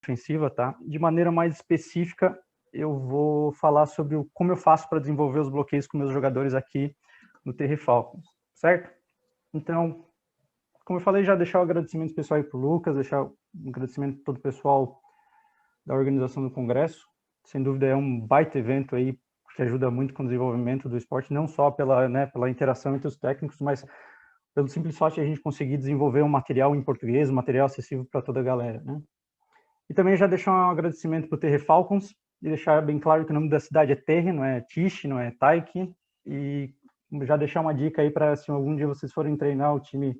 ofensiva, tá? De maneira mais específica, eu vou falar sobre como eu faço para desenvolver os bloqueios com meus jogadores aqui no TR Falcons, certo? Então, como eu falei, já deixar o agradecimento especial aí para o Lucas, deixar um agradecimento para todo o pessoal da organização do Congresso. Sem dúvida é um baita evento aí que ajuda muito com o desenvolvimento do esporte, não só pela interação entre os técnicos, mas pelo simples fato de a gente conseguir desenvolver um material em português, um material acessível para toda a galera, né? E também já deixar um agradecimento para o TR Falcons e deixar bem claro que o nome da cidade é Terre, não é Tish, não é Taiki, e já deixar uma dica aí para se algum dia vocês forem treinar o time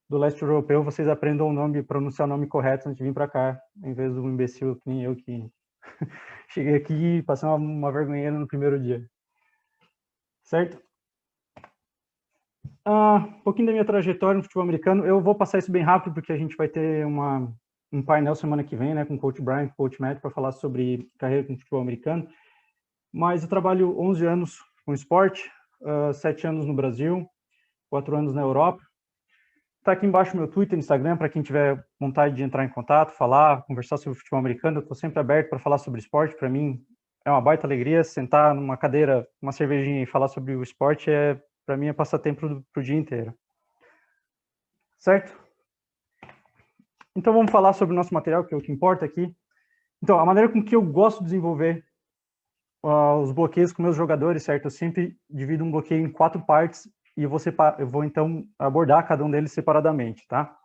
do leste europeu, vocês aprendam o nome, pronunciar o nome correto antes de vir para cá, em vez do imbecil que nem eu que cheguei aqui e passei uma vergonheira no primeiro dia. Certo? Um pouquinho da minha trajetória no futebol americano. Eu vou passar isso bem rápido, porque a gente vai ter um painel semana que vem, né, com o Coach Brian, com o Coach Matt, para falar sobre carreira com futebol americano. Mas eu trabalho 11 anos com esporte, 7 anos no Brasil, 4 anos na Europa. Está aqui embaixo meu Twitter, Instagram, para quem tiver vontade de entrar em contato, falar, conversar sobre futebol americano. Eu estou sempre aberto para falar sobre esporte. Para mim, é uma baita alegria sentar numa cadeira, uma cervejinha e falar sobre o esporte. Para mim, é passatempo pro dia inteiro. Certo? Então, vamos falar sobre o nosso material, que é o que importa aqui. Então, a maneira com que eu gosto de desenvolver os bloqueios com meus jogadores, certo? Eu sempre divido um bloqueio em 4 partes e eu vou então abordar cada um deles separadamente, tá?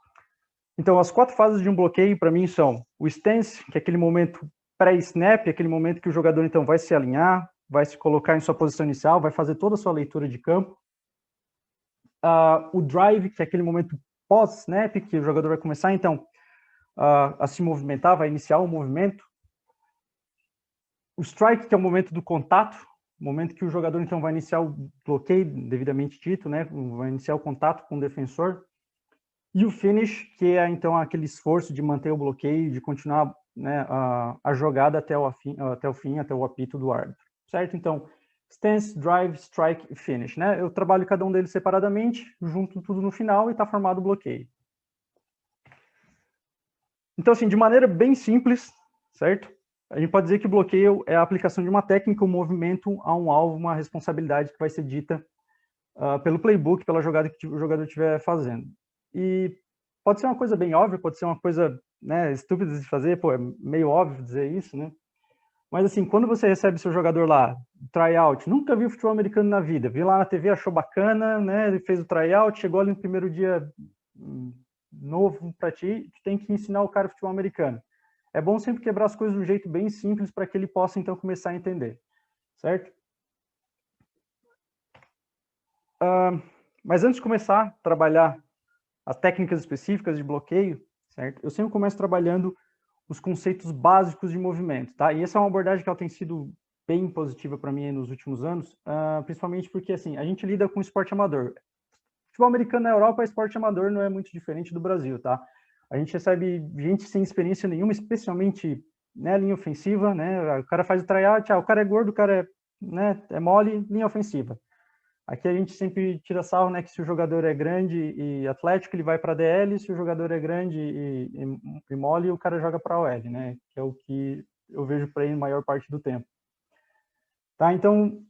Então, as 4 fases de um bloqueio, para mim, são o stance, que é aquele momento pré-snap, aquele momento que o jogador, então, vai se alinhar, vai se colocar em sua posição inicial, vai fazer toda a sua leitura de campo. O drive, que é aquele momento pós-snap, que o jogador vai começar, então, a se movimentar, vai iniciar o movimento. O strike, que é o momento do contato, o momento que o jogador, então, vai iniciar o bloqueio, devidamente dito, né? Vai iniciar o contato com o defensor. E o finish, que é, então, aquele esforço de manter o bloqueio, de continuar, né, a jogada até o fim, até o apito do árbitro, certo? Então, stance, drive, strike e finish, né? Eu trabalho cada um deles separadamente, junto tudo no final e está formado o bloqueio. Então, assim, de maneira bem simples, certo? A gente pode dizer que o bloqueio é a aplicação de uma técnica, um movimento a um alvo, uma responsabilidade que vai ser dita pelo playbook, pela jogada que o jogador estiver fazendo. E pode ser uma coisa bem óbvia, pode ser uma coisa, né, estúpida de fazer, pô, é meio óbvio dizer isso, né? Mas assim, quando você recebe seu jogador lá, tryout, nunca viu futebol americano na vida, viu lá na TV, achou bacana, né? Ele fez o tryout, chegou ali no primeiro dia novo para ti, tu tem que ensinar o cara futebol americano. É bom sempre quebrar as coisas de um jeito bem simples para que ele possa então começar a entender, certo? Mas antes de começar a trabalhar as técnicas específicas de bloqueio, certo? Eu sempre começo trabalhando os conceitos básicos de movimento, tá? E essa é uma abordagem que ela tem sido bem positiva para mim nos últimos anos, principalmente porque, assim, a gente lida com esporte amador. Futebol americano na Europa, esporte amador não é muito diferente do Brasil, tá? A gente recebe gente sem experiência nenhuma, especialmente né, linha ofensiva, né? O cara faz o tryout, o cara é gordo, o cara é mole, linha ofensiva. Aqui a gente sempre tira sarro, né, que se o jogador é grande e atlético, ele vai para DL, se o jogador é grande e mole, o cara joga para OL, né, que é o que eu vejo por aí na maior parte do tempo. Tá, então,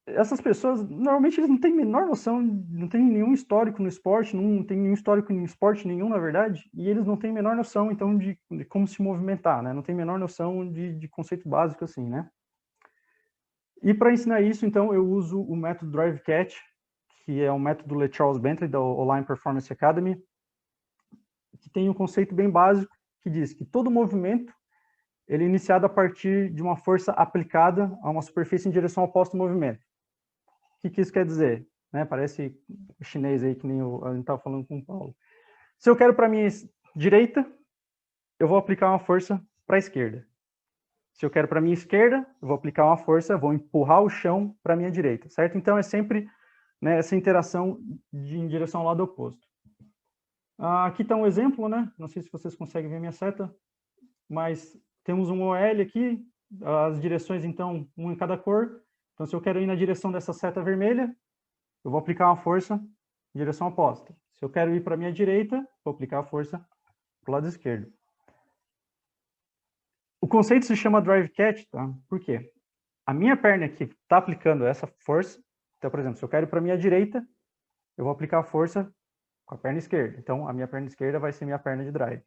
essas pessoas, normalmente eles não têm a menor noção, não tem nenhum histórico no esporte, não tem nenhum histórico em esporte nenhum, na verdade, e eles não têm a menor noção, então, de como se movimentar, né, não tem a menor noção de conceito básico assim, né. E para ensinar isso, então, eu uso o método Drive Catch, que é um método do Charles Bentley, da Online Performance Academy, que tem um conceito bem básico, que diz que todo movimento ele é iniciado a partir de uma força aplicada a uma superfície em direção oposta ao movimento. O que isso quer dizer? Né? Parece chinês aí, que nem a gente estava falando com o Paulo. Se eu quero para minha direita, eu vou aplicar uma força para a esquerda. Se eu quero para minha esquerda, eu vou aplicar uma força, vou empurrar o chão para minha direita, certo? Então é sempre né, essa interação em direção ao lado oposto. Aqui está um exemplo, né? Não sei se vocês conseguem ver minha seta, mas temos um OL aqui, as direções, então, um em cada cor. Então, se eu quero ir na direção dessa seta vermelha, eu vou aplicar uma força em direção oposta. Se eu quero ir para a minha direita, vou aplicar a força para o lado esquerdo. O conceito se chama drive catch, tá? Por quê? A minha perna que está aplicando essa força, então, por exemplo, se eu quero ir para a minha direita, eu vou aplicar a força com a perna esquerda. Então, a minha perna esquerda vai ser minha perna de drive.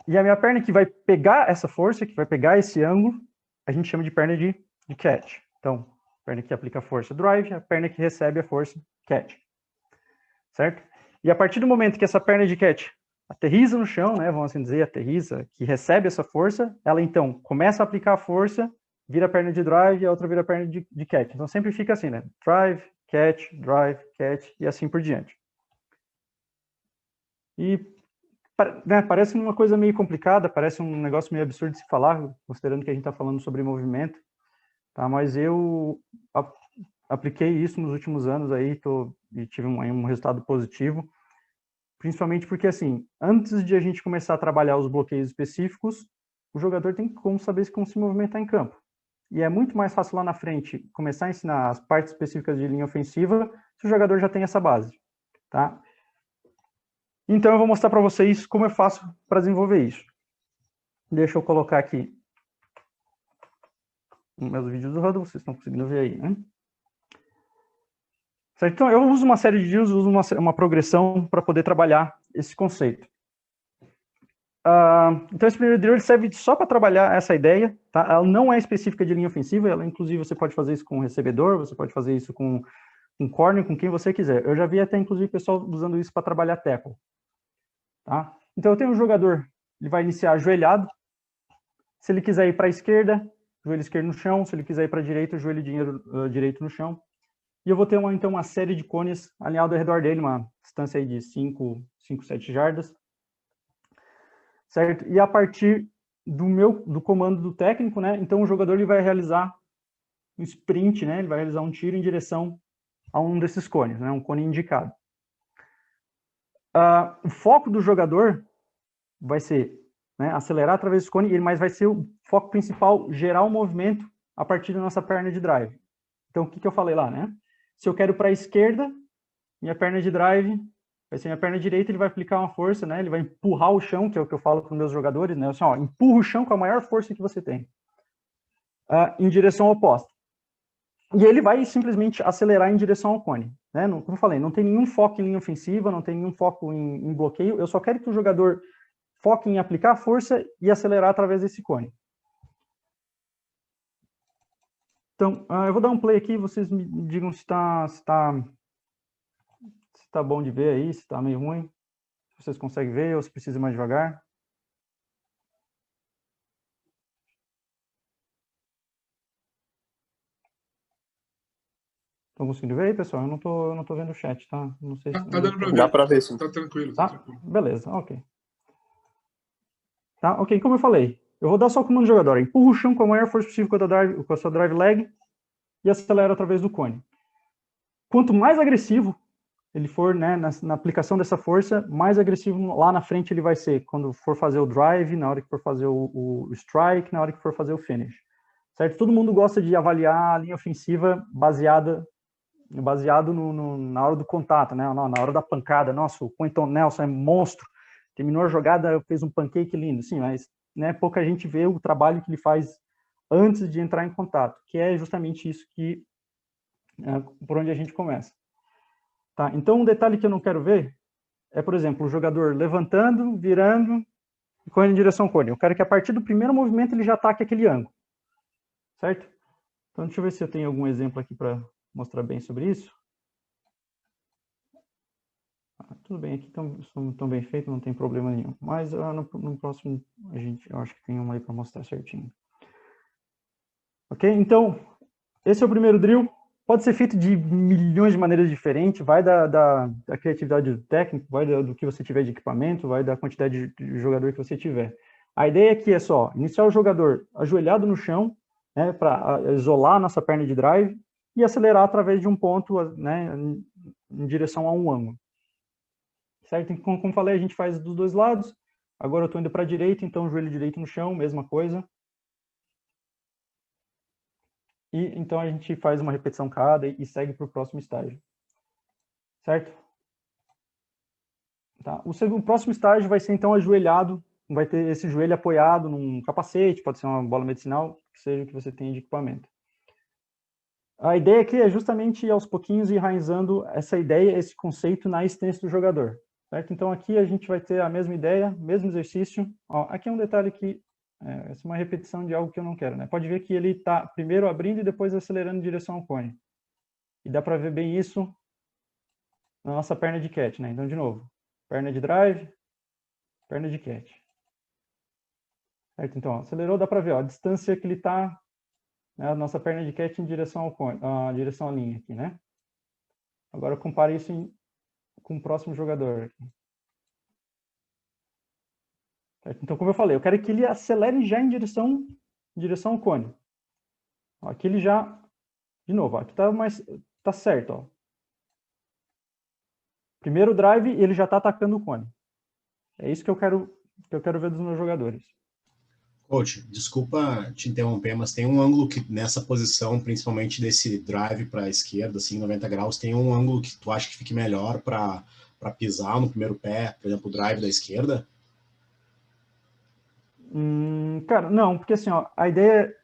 E a minha perna que vai pegar essa força, que vai pegar esse ângulo, a gente chama de perna de catch. Então, a perna que aplica a força drive, a perna que recebe a força catch. Certo? E a partir do momento que essa perna de catch aterriza no chão, né, vamos assim dizer, aterriza, que recebe essa força, ela então começa a aplicar a força, vira a perna de drive e a outra vira a perna de catch. Então sempre fica assim, né? Drive, catch, e assim por diante. E né, parece uma coisa meio complicada, parece um negócio meio absurdo de se falar, considerando que a gente está falando sobre movimento, tá? Mas eu apliquei isso nos últimos anos aí, e tive um resultado positivo, principalmente porque, assim, antes de a gente começar a trabalhar os bloqueios específicos, o jogador tem como saber como se movimentar em campo. E é muito mais fácil lá na frente começar a ensinar as partes específicas de linha ofensiva se o jogador já tem essa base, tá? Então eu vou mostrar para vocês como eu faço para desenvolver isso. Deixa eu colocar aqui os meus vídeos do Huddle, vocês estão conseguindo ver aí, né? Certo? Então eu uso uma série de drills, uso uma progressão para poder trabalhar esse conceito. Então esse primeiro drill ele serve só para trabalhar essa ideia, tá? Ela não é específica de linha ofensiva, ela inclusive você pode fazer isso com recebedor, você pode fazer isso com corner, com quem você quiser. Eu já vi até inclusive pessoal usando isso para trabalhar tackle, tá? Então eu tenho um jogador, ele vai iniciar ajoelhado, se ele quiser ir para a esquerda, joelho esquerdo no chão, se ele quiser ir para a direita, joelho direito no chão. E eu vou ter então uma série de cones alinhado ao redor dele, uma distância aí de 5, 7 jardas. Certo? E a partir do comando do técnico, né? Então o jogador ele vai realizar um sprint, né? Ele vai realizar um tiro em direção a um desses cones, né? Um cone indicado. O foco do jogador vai ser, né, acelerar através desse cone, mas vai ser o foco principal gerar o movimento a partir da nossa perna de drive. Então o que eu falei lá, né? Se eu quero para a esquerda, minha perna de drive vai ser minha perna direita, ele vai aplicar uma força, né? Ele vai empurrar o chão, que é o que eu falo para os meus jogadores, né? Assim, ó, empurra o chão com a maior força que você tem, em direção oposta. E ele vai simplesmente acelerar em direção ao cone, né? Como eu falei, não tem nenhum foco em linha ofensiva, não tem nenhum foco em bloqueio. Eu só quero que o jogador foque em aplicar força e acelerar através desse cone. Então, eu vou dar um play aqui, vocês me digam se tá bom de ver aí, se está meio ruim. Se vocês conseguem ver ou se precisa ir mais devagar. Estão conseguindo ver aí, pessoal? Eu não tô vendo o chat, tá? Não sei se... Tá dando pra ver. Dá para ver, sim. Tá tranquilo, tá tranquilo. Beleza, ok. Tá, ok, como eu falei, eu vou dar só o comando do jogador. Empurra o chão com a maior força possível com a sua drive leg e acelera através do cone. Quanto mais agressivo ele for, né, na aplicação dessa força, mais agressivo lá na frente ele vai ser, quando for fazer o drive, na hora que for fazer o strike, na hora que for fazer o finish. Certo? Todo mundo gosta de avaliar a linha ofensiva baseado na hora do contato, né? Na hora da pancada. Nossa, o Quentin Nelson é monstro. Terminou a jogada, fez um pancake lindo. Sim, mas, né, pouca gente vê o trabalho que ele faz antes de entrar em contato, que é justamente isso por onde a gente começa. Tá? Então, um detalhe que eu não quero ver é, por exemplo, o jogador levantando, virando e correndo em direção ao cone. Eu quero que a partir do primeiro movimento ele já ataque aquele ângulo. Certo? Então, deixa eu ver se eu tenho algum exemplo aqui para mostrar bem sobre isso. Tudo bem, aqui estão bem feitos, não tem problema nenhum. Mas no próximo, eu acho que tem uma aí para mostrar certinho. Ok? Então, esse é o primeiro drill. Pode ser feito de milhões de maneiras diferentes, vai da criatividade do técnico, vai do que você tiver de equipamento, vai da quantidade de jogador que você tiver. A ideia aqui é só iniciar o jogador ajoelhado no chão, né, para isolar a nossa perna de drive e acelerar através de um ponto, né, em direção a um ângulo. Certo? Então, como falei, a gente faz dos dois lados. Agora eu estou indo para a direita, então joelho direito no chão, mesma coisa. E então a gente faz uma repetição cada e segue para o próximo estágio. Certo? Tá? O próximo estágio vai ser então ajoelhado vai ter esse joelho apoiado num capacete, pode ser uma bola medicinal, que seja o que você tem de equipamento. A ideia aqui é justamente aos pouquinhos ir enraizando essa ideia, esse conceito na existência do jogador, certo? Então aqui a gente vai ter a mesma ideia, mesmo exercício. Ó, aqui é um detalhe que essa é uma repetição de algo que eu não quero, né? Pode ver que ele está primeiro abrindo e depois acelerando em direção ao cone. E dá para ver bem isso na nossa perna de catch, né? Então, de novo, perna de drive, perna de catch. Certo? Então, ó, acelerou, dá para ver ó, a distância que ele está, né, a nossa perna de catch em direção ao cone, direção à linha aqui, né? Agora compare isso com o próximo jogador. Certo? Então, como eu falei, eu quero que ele acelere já em direção ao cone. Ó, aqui ele já, de novo, ó, aqui tá certo, ó. Primeiro drive, ele já está atacando o cone. É isso que eu quero ver dos meus jogadores. Coach, desculpa te interromper, mas tem um ângulo que nessa posição, principalmente desse drive para a esquerda, assim, 90 graus, tem um ângulo que tu acha que fique melhor para pisar no primeiro pé, por exemplo, o drive da esquerda? Cara, não, porque assim, ó, a ideia...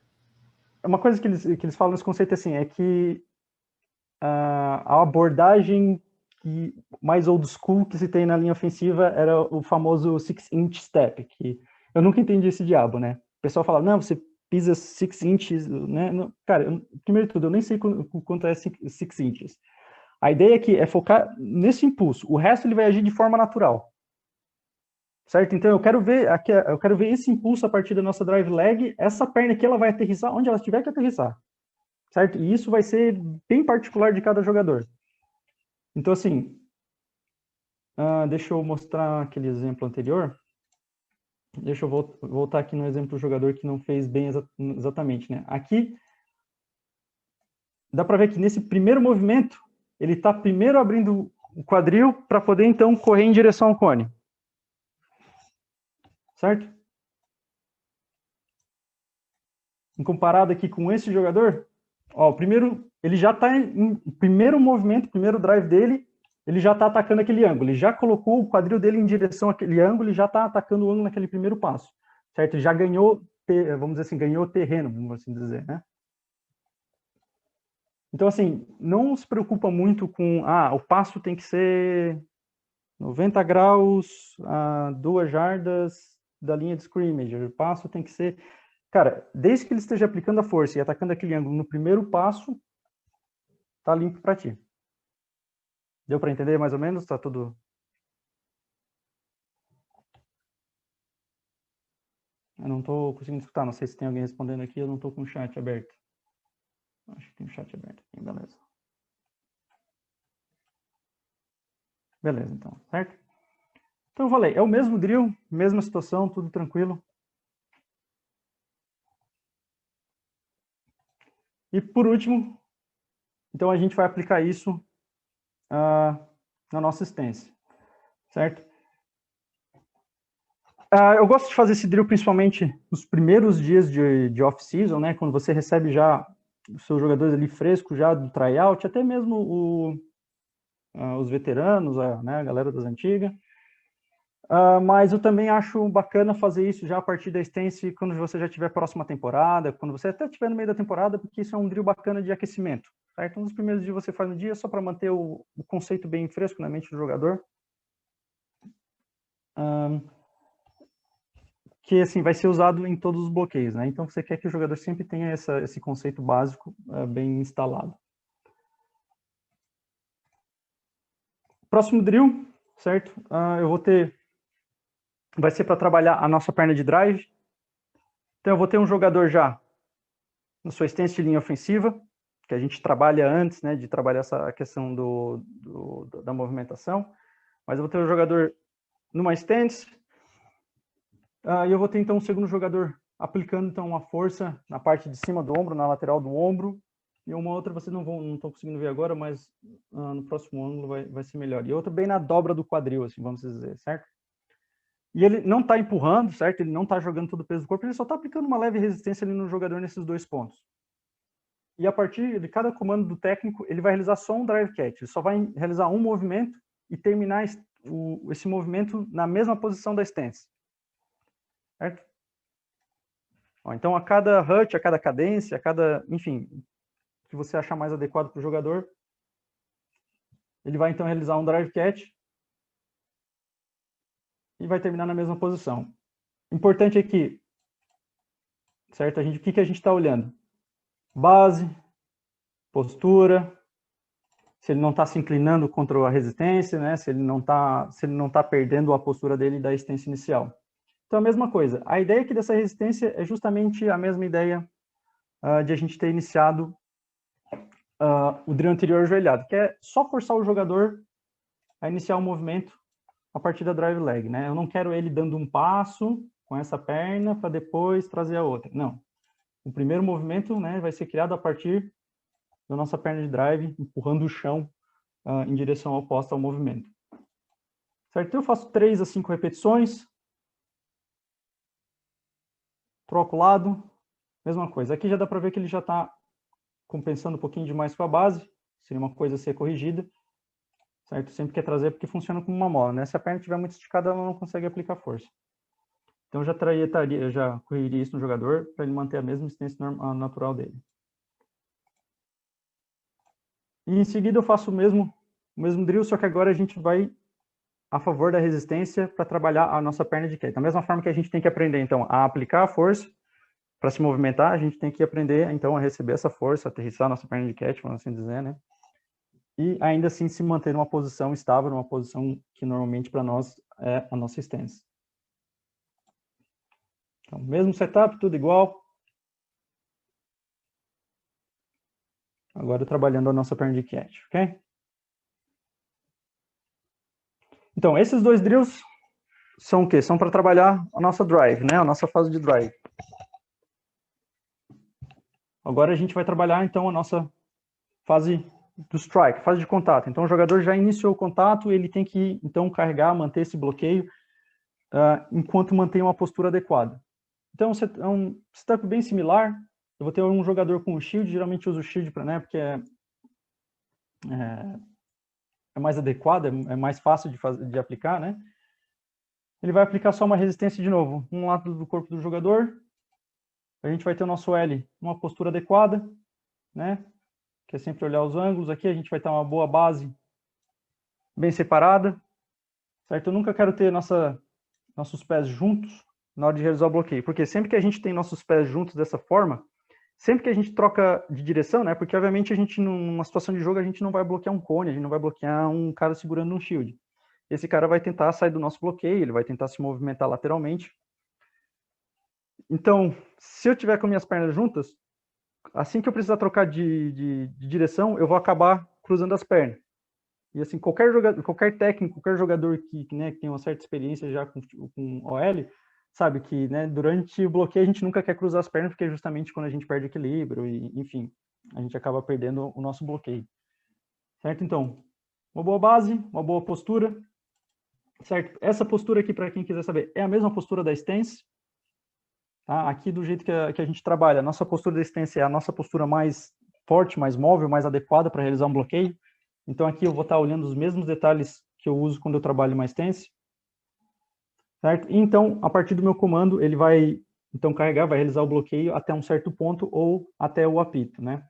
Uma coisa que eles falam nesse conceito assim, é que a abordagem mais old school que se tem na linha ofensiva era o famoso 6-inch step, que eu nunca entendi esse diabo, né? O pessoal fala, não, você pisa 6 inches, né? Cara, primeiro de tudo, eu nem sei quanto é 6 inches. A ideia aqui é focar nesse impulso, o resto ele vai agir de forma natural. Certo? Então eu quero ver esse impulso a partir da nossa drive leg, essa perna aqui ela vai aterrissar onde ela tiver que aterrissar. Certo? E isso vai ser bem particular de cada jogador. Então, assim, deixa eu mostrar aquele exemplo anterior. Deixa eu voltar aqui no exemplo do jogador que não fez bem exatamente, né? Aqui, dá para ver que nesse primeiro movimento, ele está primeiro abrindo o quadril para poder, então, correr em direção ao cone. Certo? Em comparado aqui com esse jogador, ó, o primeiro, ele já está em primeiro movimento, primeiro drive dele, ele já está atacando aquele ângulo, ele já colocou o quadril dele em direção àquele ângulo e já está atacando o ângulo naquele primeiro passo, certo? Ele já ganhou, vamos dizer assim, ganhou terreno, vamos assim dizer, né? Então, assim, não se preocupa muito com, o passo tem que ser 90 graus a 2 jardas da linha de scrimmage, o passo tem que ser... Cara, desde que ele esteja aplicando a força e atacando aquele ângulo no primeiro passo, tá limpo para ti. Deu para entender mais ou menos? Tá tudo... Eu não estou conseguindo escutar, não sei se tem alguém respondendo aqui, eu não estou com o chat aberto. Acho que tem o chat aberto aqui, beleza. Beleza, então, certo? Então eu falei, é o mesmo drill, mesma situação, tudo tranquilo. E por último, então a gente vai aplicar isso na nossa assistência, certo? Eu gosto de fazer esse drill principalmente nos primeiros dias de off-season, né? Quando você recebe já os seus jogadores ali frescos, já do tryout, até mesmo os veteranos, né, a galera das antigas. Mas eu também acho bacana fazer isso já a partir da Stance quando você já estiver próxima à temporada, quando você até estiver no meio da temporada, porque isso é um drill bacana de aquecimento. Certo? Um dos primeiros dias você faz no dia só para manter o conceito bem fresco na mente do jogador. Que assim vai ser usado em todos os bloqueios, né? Então você quer que o jogador sempre tenha esse conceito básico bem instalado. Próximo drill, certo? Vai ser para trabalhar a nossa perna de drive. Então eu vou ter um jogador já na sua stance de linha ofensiva, que a gente trabalha antes, né, de trabalhar essa questão da movimentação. Mas eu vou ter um jogador numa stance, e eu vou ter então um segundo jogador aplicando então uma força na parte de cima do ombro, na lateral do ombro, e uma outra vocês não estão conseguindo ver agora, mas no próximo ângulo vai ser melhor. E outra bem na dobra do quadril, assim, vamos dizer, certo? E ele não está empurrando, certo? Ele não está jogando todo o peso do corpo, ele só está aplicando uma leve resistência ali no jogador nesses dois pontos. E a partir de cada comando do técnico, ele vai realizar só um drive catch, ele só vai realizar um movimento e terminar esse movimento na mesma posição da stance. certo? Ó, então, a cada HUT, a cada cadência, a cada, enfim, que você achar mais adequado para o jogador, ele vai, então, realizar um drive catch e vai terminar na mesma posição. Importante aqui, certo? O que a gente está olhando? Base, postura, se ele não está se inclinando contra a resistência, né? Se ele não está perdendo a postura dele da existência inicial. Então, a mesma coisa. A ideia aqui dessa resistência é justamente a mesma ideia de a gente ter iniciado o drill anterior ajoelhado, que é só forçar o jogador a iniciar o movimento a partir da drive leg, né? Eu não quero ele dando um passo com essa perna para depois trazer a outra. Não. O primeiro movimento, né, vai ser criado a partir da nossa perna de drive, empurrando o chão em direção oposta ao movimento. Certo? Então, eu faço 3 a 5 repetições. Troco o lado. Mesma coisa. Aqui já dá para ver que ele já está compensando um pouquinho demais com a base. Seria uma coisa a ser corrigida. Certo? Sempre quer trazer porque funciona como uma mola, né? Se a perna estiver muito esticada, ela não consegue aplicar força. Então, eu já corrigiria isso no jogador para ele manter a mesma existência natural dele. E em seguida eu faço o mesmo drill, só que agora a gente vai a favor da resistência para trabalhar a nossa perna de catch. Da mesma forma que a gente tem que aprender, então, a aplicar a força para se movimentar, a gente tem que aprender, então, a receber essa força, aterrissar a nossa perna de catch, vamos assim dizer, né? E ainda assim se manter numa posição estável, numa posição que normalmente para nós é a nossa stance. Então, mesmo setup, tudo igual. Agora trabalhando a nossa perna de catch, ok? Então, esses 2 drills são o quê? São para trabalhar a nossa drive, né? A nossa fase de drive. Agora a gente vai trabalhar, então, a nossa fase do strike, fase de contato. Então, o jogador já iniciou o contato, ele tem que, então, carregar, manter esse bloqueio, enquanto mantém uma postura adequada. Então, é um setup bem similar. Eu vou ter um jogador com o shield, geralmente uso o shield para, né, porque é mais adequado, é mais fácil de aplicar, né? Ele vai aplicar só uma resistência de novo, um lado do corpo do jogador. A gente vai ter o nosso L numa postura adequada, né? Que é sempre olhar os ângulos. Aqui a gente vai ter uma boa base bem separada, certo? Eu nunca quero ter nossos pés juntos na hora de realizar o bloqueio, porque sempre que a gente tem nossos pés juntos dessa forma, sempre que a gente troca de direção, né? Porque obviamente a gente, numa situação de jogo, a gente não vai bloquear um cone, a gente não vai bloquear um cara segurando um shield. Esse cara vai tentar sair do nosso bloqueio, ele vai tentar se movimentar lateralmente. Então, se eu tiver com minhas pernas juntas, assim que eu precisar trocar de direção, eu vou acabar cruzando as pernas. E assim, qualquer técnico, qualquer jogador que tem uma certa experiência já com OL, sabe que, né, durante o bloqueio a gente nunca quer cruzar as pernas, porque é justamente quando a gente perde equilíbrio e, enfim, a gente acaba perdendo o nosso bloqueio. Certo? Então, uma boa base, uma boa postura. Certo? Essa postura aqui, para quem quiser saber, é a mesma postura da stance. Tá? Aqui, do jeito que a gente trabalha, a nossa postura da stance é a nossa postura mais forte, mais móvel, mais adequada para realizar um bloqueio. Então, aqui eu vou estar olhando os mesmos detalhes que eu uso quando eu trabalho uma stance. Certo? E, então, a partir do meu comando, ele vai, então, carregar, vai realizar o bloqueio até um certo ponto ou até o apito, né?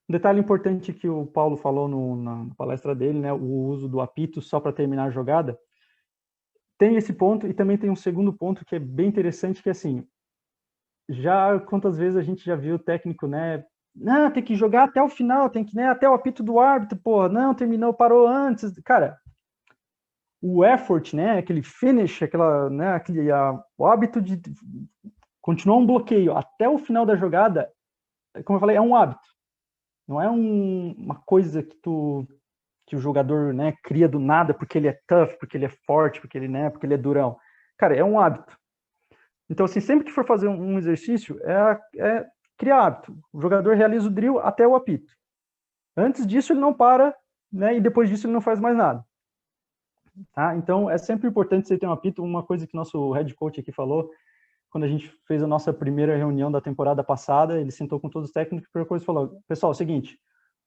Um detalhe importante que o Paulo falou na palestra dele, né? O uso do apito só para terminar a jogada. Tem esse ponto e também tem um segundo ponto que é bem interessante, que é assim, já quantas vezes a gente já viu o técnico, né? Não, tem que jogar até o final, tem que, né, até o apito do árbitro, pô, não, terminou, parou antes. Cara, o effort, né, aquele finish, né, o hábito de continuar um bloqueio até o final da jogada, como eu falei, é um hábito. Não é uma coisa que o jogador, né, cria do nada porque ele é tough, porque ele é forte, porque ele é durão. Cara, é um hábito. Então, assim, sempre que for fazer um exercício, é criar hábito. O jogador realiza o drill até o apito. Antes disso, ele não para, né, e depois disso ele não faz mais nada. Tá? Então, é sempre importante você ter um apito. Uma coisa que nosso head coach aqui falou, quando a gente fez a nossa primeira reunião da temporada passada, ele sentou com todos os técnicos e a primeira coisa falou, pessoal, é o seguinte,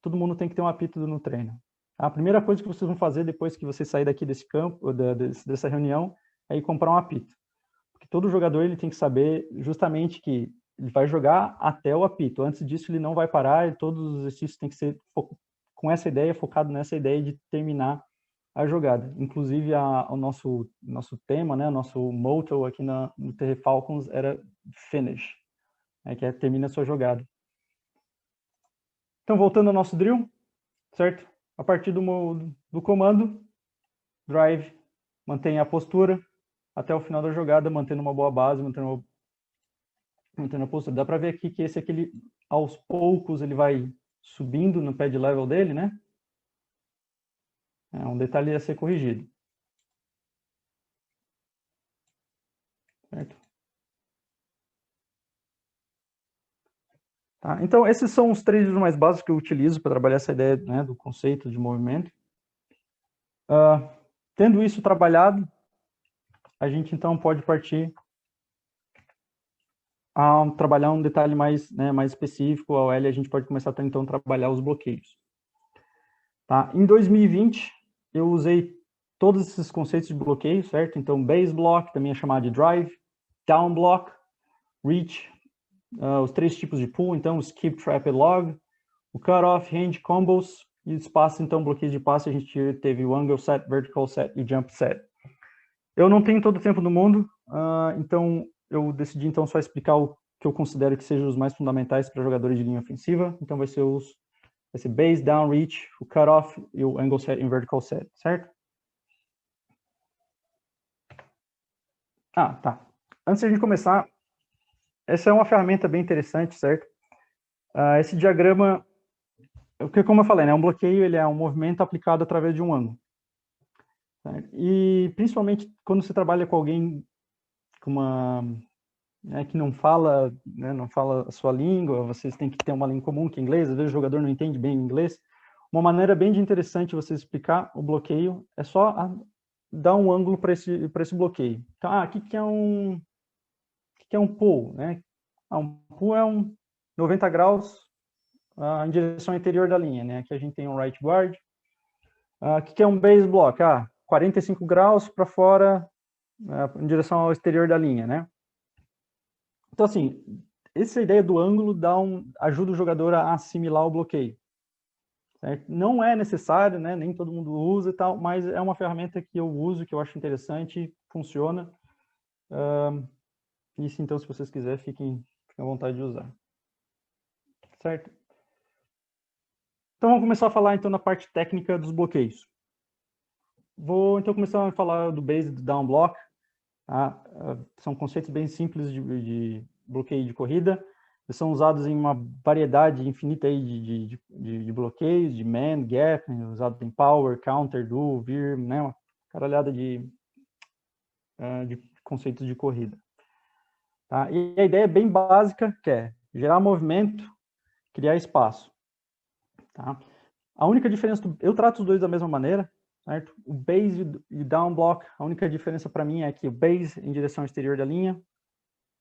todo mundo tem que ter um apito no treino. A primeira coisa que vocês vão fazer depois que você sair daqui desse campo, dessa reunião, é ir comprar um apito. que todo jogador ele tem que saber justamente que ele vai jogar até o apito. Antes disso, ele não vai parar e todos os exercícios têm que ser com essa ideia, focado nessa ideia de terminar a jogada. Inclusive, o nosso tema, né, o nosso motto aqui no TR Falcons era finish, né, que é termina a sua jogada. Então, voltando ao nosso drill, certo? A partir do comando, drive, mantenha a postura até o final da jogada, mantendo uma boa base, mantendo a postura. Dá para ver aqui que esse aqui, ele, aos poucos, ele vai subindo no pad level dele, né? É um detalhe a ser corrigido. Certo? Tá? Então, esses são os 3 vídeos mais básicos que eu utilizo para trabalhar essa ideia, né, do conceito de movimento. Tendo isso trabalhado, a gente então pode partir a trabalhar um detalhe mais, né, mais específico. A OL, a gente pode começar então a trabalhar os bloqueios. Tá? Em 2020, eu usei todos esses conceitos de bloqueio, certo? Então, base block, também é chamado de drive, down block, reach, os 3 tipos de pull, então, skip, trap e log, o cutoff, range, combos, e espaço, então, bloqueio de passe, a gente teve o angle set, vertical set e o jump set. Eu não tenho todo o tempo do mundo, então eu decidi então só explicar o que eu considero que sejam os mais fundamentais para jogadores de linha ofensiva. Então vai ser base, down, reach, o cutoff e o angle set e o vertical set, certo? Tá. Antes de a gente começar, essa é uma ferramenta bem interessante, certo? Esse diagrama, porque como eu falei, né, um bloqueio ele é um movimento aplicado através de um ângulo. Certo? E principalmente quando você trabalha com alguém com que não fala, né, não fala a sua língua, vocês têm que ter uma língua comum, que é inglês, às vezes o jogador não entende bem inglês. Uma maneira bem interessante você explicar o bloqueio é só dar um ângulo para esse bloqueio. Então, o que é um pull, né? Um pull é 90 graus em direção interior da linha, né? Aqui a gente tem um right guard. O que é um base block? 45 graus para fora, em direção ao exterior da linha, né? Então, assim, essa ideia do ângulo ajuda o jogador a assimilar o bloqueio. Certo? Não é necessário, né? Nem todo mundo usa e tal, mas é uma ferramenta que eu uso, que eu acho interessante, funciona. Isso, então, se vocês quiserem, fiquem à vontade de usar. Certo? Então, vamos começar a falar, então, na parte técnica dos bloqueios. Vou, então, começar a falar do base e do down block. Tá? São conceitos bem simples de bloqueio de corrida. Eles são usados em uma variedade infinita aí de bloqueios, de man, gap, usado em power, counter, do, veer, né? Uma caralhada de conceitos de corrida. Tá? E a ideia é bem básica, que é gerar movimento, criar espaço. Tá? A única diferença, eu trato os dois da mesma maneira, certo? O base e o down block, a única diferença para mim é que o base em direção ao exterior da linha,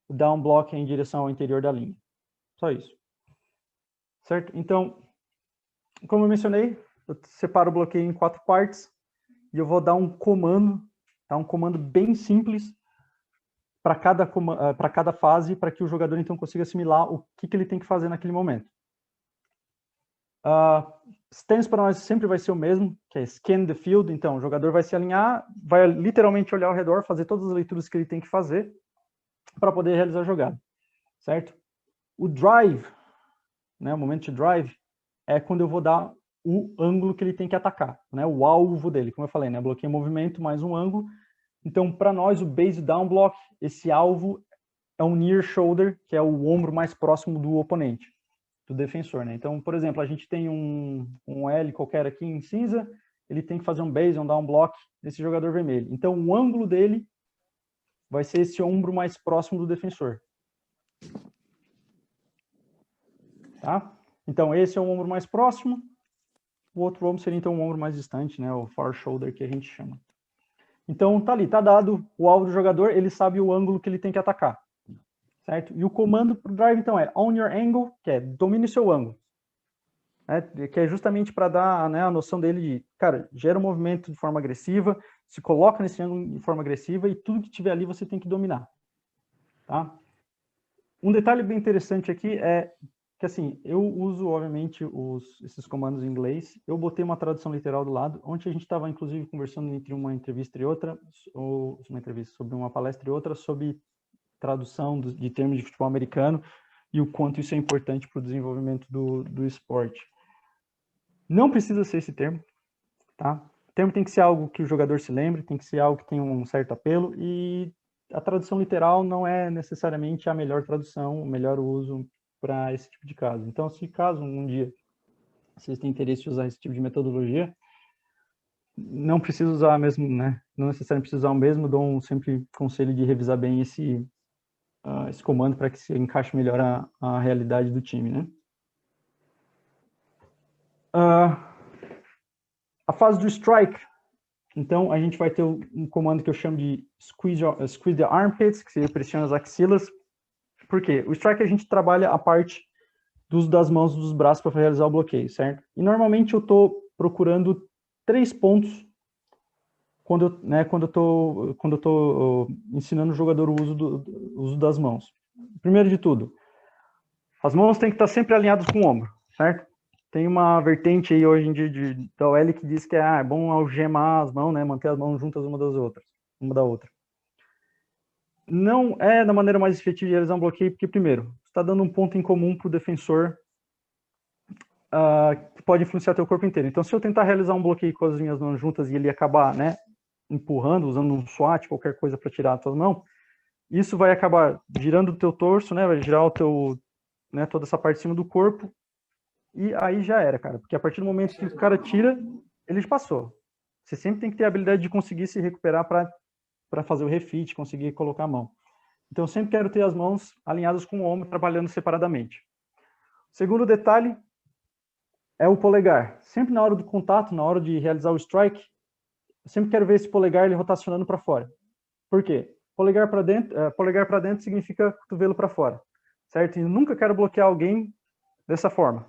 o down block é em direção ao interior da linha. Só isso. Certo? Então, como eu mencionei, eu separo o bloqueio em 4 partes e eu vou dar um comando bem simples para cada fase, para que o jogador então consiga assimilar o que ele tem que fazer naquele momento. Stance para nós sempre vai ser o mesmo, que é scan the field. Então, o jogador vai se alinhar, vai literalmente olhar ao redor, fazer todas as leituras que ele tem que fazer para poder realizar a jogada, certo? O drive, né, o momento de drive, é quando eu vou dar o ângulo que ele tem que atacar, né, o alvo dele, como eu falei, né, bloqueio movimento mais um ângulo. Então, para nós, o base down block, esse alvo é um near shoulder, que é o ombro mais próximo do oponente, do defensor, né? Então, por exemplo, a gente tem um L qualquer aqui em cinza, ele tem que fazer um base, um down block nesse jogador vermelho. Então, o ângulo dele vai ser esse ombro mais próximo do defensor. Tá? Então, esse é o ombro mais próximo, o outro ombro seria então um ombro mais distante, né? O far shoulder que a gente chama. Então, tá ali, tá dado o alvo do jogador, ele sabe o ângulo que ele tem que atacar. Certo? E o comando para o drive, então, é on your angle, que é domine o seu ângulo. Que é justamente para dar, né, a noção dele de, cara, gera um movimento de forma agressiva, se coloca nesse ângulo de forma agressiva e tudo que tiver ali você tem que dominar. tá? Um detalhe bem interessante aqui é que, assim, eu uso, obviamente, esses comandos em inglês. Eu botei uma tradução literal do lado, onde a gente estava, inclusive, conversando entre uma entrevista e outra, ou uma entrevista sobre uma palestra e outra, sobre tradução de termos de futebol americano e o quanto isso é importante para o desenvolvimento do esporte. Não precisa ser esse termo, tá? O termo tem que ser algo que o jogador se lembre, tem que ser algo que tenha um certo apelo, e a tradução literal não é necessariamente a melhor tradução, o melhor uso para esse tipo de caso. Então, se caso um dia vocês têm interesse em usar esse tipo de metodologia, não precisa usar mesmo, né? Não necessariamente precisa usar o mesmo, dou sempre conselho de revisar bem esse comando para que se encaixe melhor a realidade do time, né? A fase do strike, então a gente vai ter um comando que eu chamo de squeeze the armpits, que seria pressiona as axilas. Por quê? O strike a gente trabalha a parte do uso das mãos e dos braços para realizar o bloqueio, certo? E normalmente eu estou procurando 3 pontos quando eu tô ensinando o jogador o uso das mãos. Primeiro de tudo, as mãos têm que estar sempre alinhadas com o ombro, certo? Tem uma vertente aí hoje em dia da OL que diz que é bom algemar as mãos, né? Manter as mãos juntas uma da outra. Não é da maneira mais efetiva de realizar um bloqueio, porque, primeiro, você está dando um ponto em comum para o defensor que pode influenciar teu corpo inteiro. Então, se eu tentar realizar um bloqueio com as minhas mãos juntas e ele acabar, né, empurrando, usando um swat, qualquer coisa para tirar a tua mão, isso vai acabar girando o teu torso, né, vai girar o teu, né, toda essa parte de cima do corpo, e aí já era, cara, porque a partir do momento que o cara tira, ele já passou. Você sempre tem que ter a habilidade de conseguir se recuperar para fazer o refit, conseguir colocar a mão. Então, eu sempre quero ter as mãos alinhadas com o ombro, trabalhando separadamente. Segundo detalhe é o polegar. Sempre na hora do contato, na hora de realizar o strike, eu sempre quero ver esse polegar ele rotacionando para fora. Por quê? Polegar para dentro significa cotovelo para fora, certo? E eu nunca quero bloquear alguém dessa forma,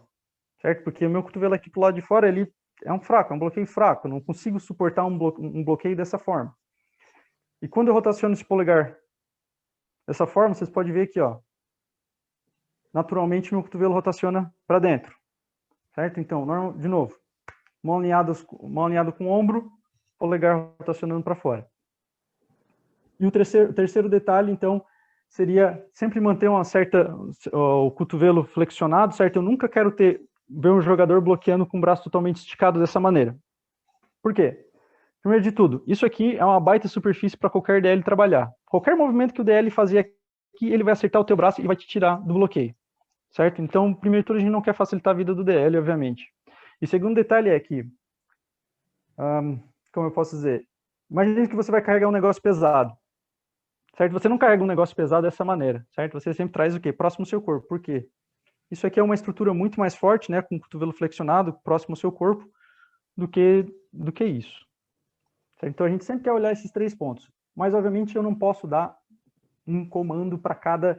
certo? Porque o meu cotovelo aqui pro lado de fora, ele é um bloqueio fraco, eu não consigo suportar um bloqueio dessa forma. E quando eu rotaciono esse polegar dessa forma, vocês podem ver aqui, ó, naturalmente meu cotovelo rotaciona para dentro, certo? Então, de novo, mão alinhada com o ombro, polegar rotacionando para fora. E o terceiro detalhe, então, seria sempre manter o cotovelo flexionado, certo? Eu nunca quero ver um jogador bloqueando com o braço totalmente esticado dessa maneira. Por quê? Primeiro de tudo, isso aqui é uma baita superfície para qualquer DL trabalhar. Qualquer movimento que o DL fazer aqui, ele vai acertar o teu braço e vai te tirar do bloqueio, certo? Então, primeiro de tudo, a gente não quer facilitar a vida do DL, obviamente. E segundo detalhe é que, como eu posso dizer, imagine que você vai carregar um negócio pesado, certo? Você não carrega um negócio pesado dessa maneira, certo? Você sempre traz o quê? Próximo ao seu corpo. Por quê? Isso aqui é uma estrutura muito mais forte, né? Com o cotovelo flexionado, próximo ao seu corpo, do que isso. Certo? Então, a gente sempre quer olhar esses 3 pontos. Mas, obviamente, eu não posso dar um comando para cada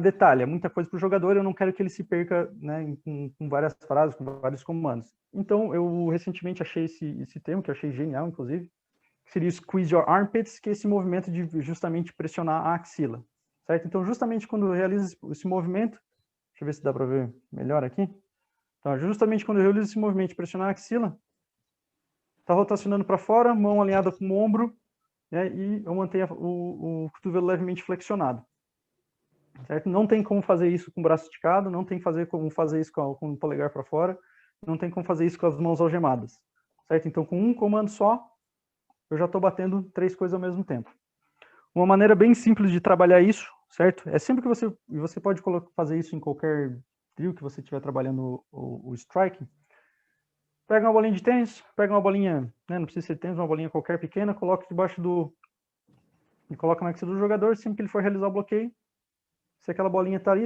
detalhe. É muita coisa para o jogador, eu não quero que ele se perca, né, com várias frases, com vários comandos. Então, eu recentemente achei esse termo, que eu achei genial, inclusive, que seria squeeze your armpits, que é esse movimento de justamente pressionar a axila. Certo? Então, justamente quando eu realizo esse movimento, deixa eu ver se dá para ver melhor aqui. Então, justamente quando eu realizo esse movimento de pressionar a axila, está rotacionando para fora, mão alinhada com o ombro, né, e eu mantenho o cotovelo levemente flexionado. Certo? Não tem como fazer isso com o braço esticado, não tem como fazer isso com o polegar para fora, não tem como fazer isso com as mãos algemadas. Certo? Então, com um comando só, eu já estou batendo 3 coisas ao mesmo tempo. Uma maneira bem simples de trabalhar isso, certo? É sempre que você pode fazer isso em qualquer drill que você estiver trabalhando o striking. Pega uma bolinha de tênis, pega uma bolinha, né, não precisa ser tênis, uma bolinha qualquer pequena, coloca debaixo e coloca na axila do jogador, sempre que ele for realizar o bloqueio, se aquela bolinha está ali,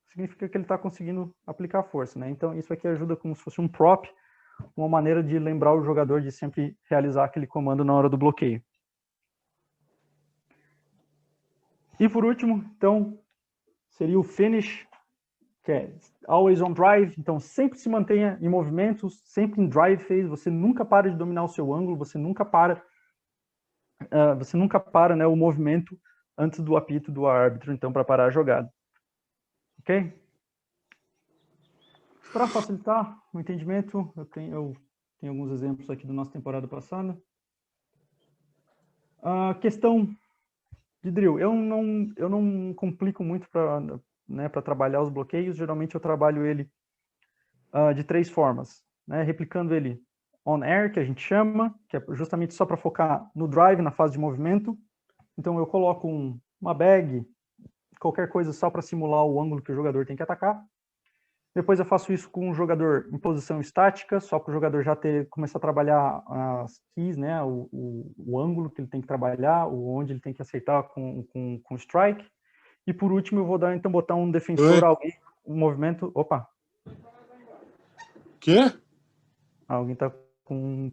significa que ele está conseguindo aplicar força, né? Então, isso aqui ajuda como se fosse um prop, uma maneira de lembrar o jogador de sempre realizar aquele comando na hora do bloqueio. E por último, então, seria o finish, que é always on drive, então sempre se mantenha em movimento, sempre em drive phase, você nunca para de dominar o seu ângulo, você nunca para, né, o movimento antes do apito do árbitro, então, para parar a jogada. Ok? Para facilitar o entendimento, eu tenho alguns exemplos aqui da nossa temporada passada. A questão de drill. Eu não complico muito para trabalhar os bloqueios. Geralmente eu trabalho ele de 3 formas. Né? Replicando ele on air, que a gente chama, que é justamente só para focar no drive, na fase de movimento. Então eu coloco uma bag, qualquer coisa só para simular o ângulo que o jogador tem que atacar. Depois eu faço isso com um jogador em posição estática, só para o jogador já começar a trabalhar as keys, né, o ângulo que ele tem que trabalhar, onde ele tem que acertar com strike. E por último eu vou então botar um defensor, alguém, um movimento... Opa! Quê? Alguém tá com...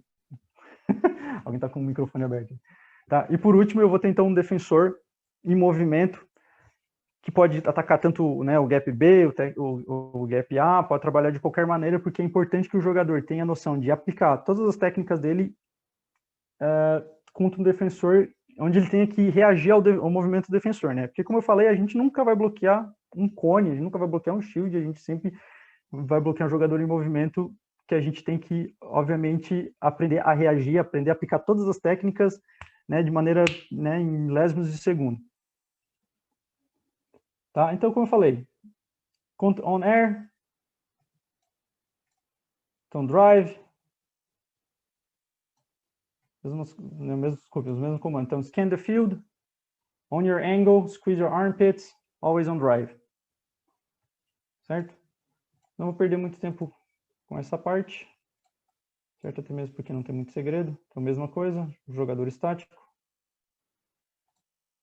alguém tá com o microfone aberto. Tá? E por último eu vou ter então um defensor em movimento, que pode atacar tanto, né, o gap B, o gap A, pode trabalhar de qualquer maneira, porque é importante que o jogador tenha a noção de aplicar todas as técnicas dele contra um defensor, onde ele tenha que reagir ao movimento do defensor, né? Porque, como eu falei, a gente nunca vai bloquear um cone, a gente nunca vai bloquear um shield, a gente sempre vai bloquear um jogador em movimento, que a gente tem que, obviamente, aprender a reagir, aprender a aplicar todas as técnicas, né, de maneira, né, em milésimos de segundo. Tá? Então, como eu falei, on air, então drive, os mesmos comandos. Então, scan the field, on your angle, squeeze your armpits, always on drive. Certo? Não vou perder muito tempo com essa parte, certo? Até mesmo porque não tem muito segredo. Então, mesma coisa, jogador estático.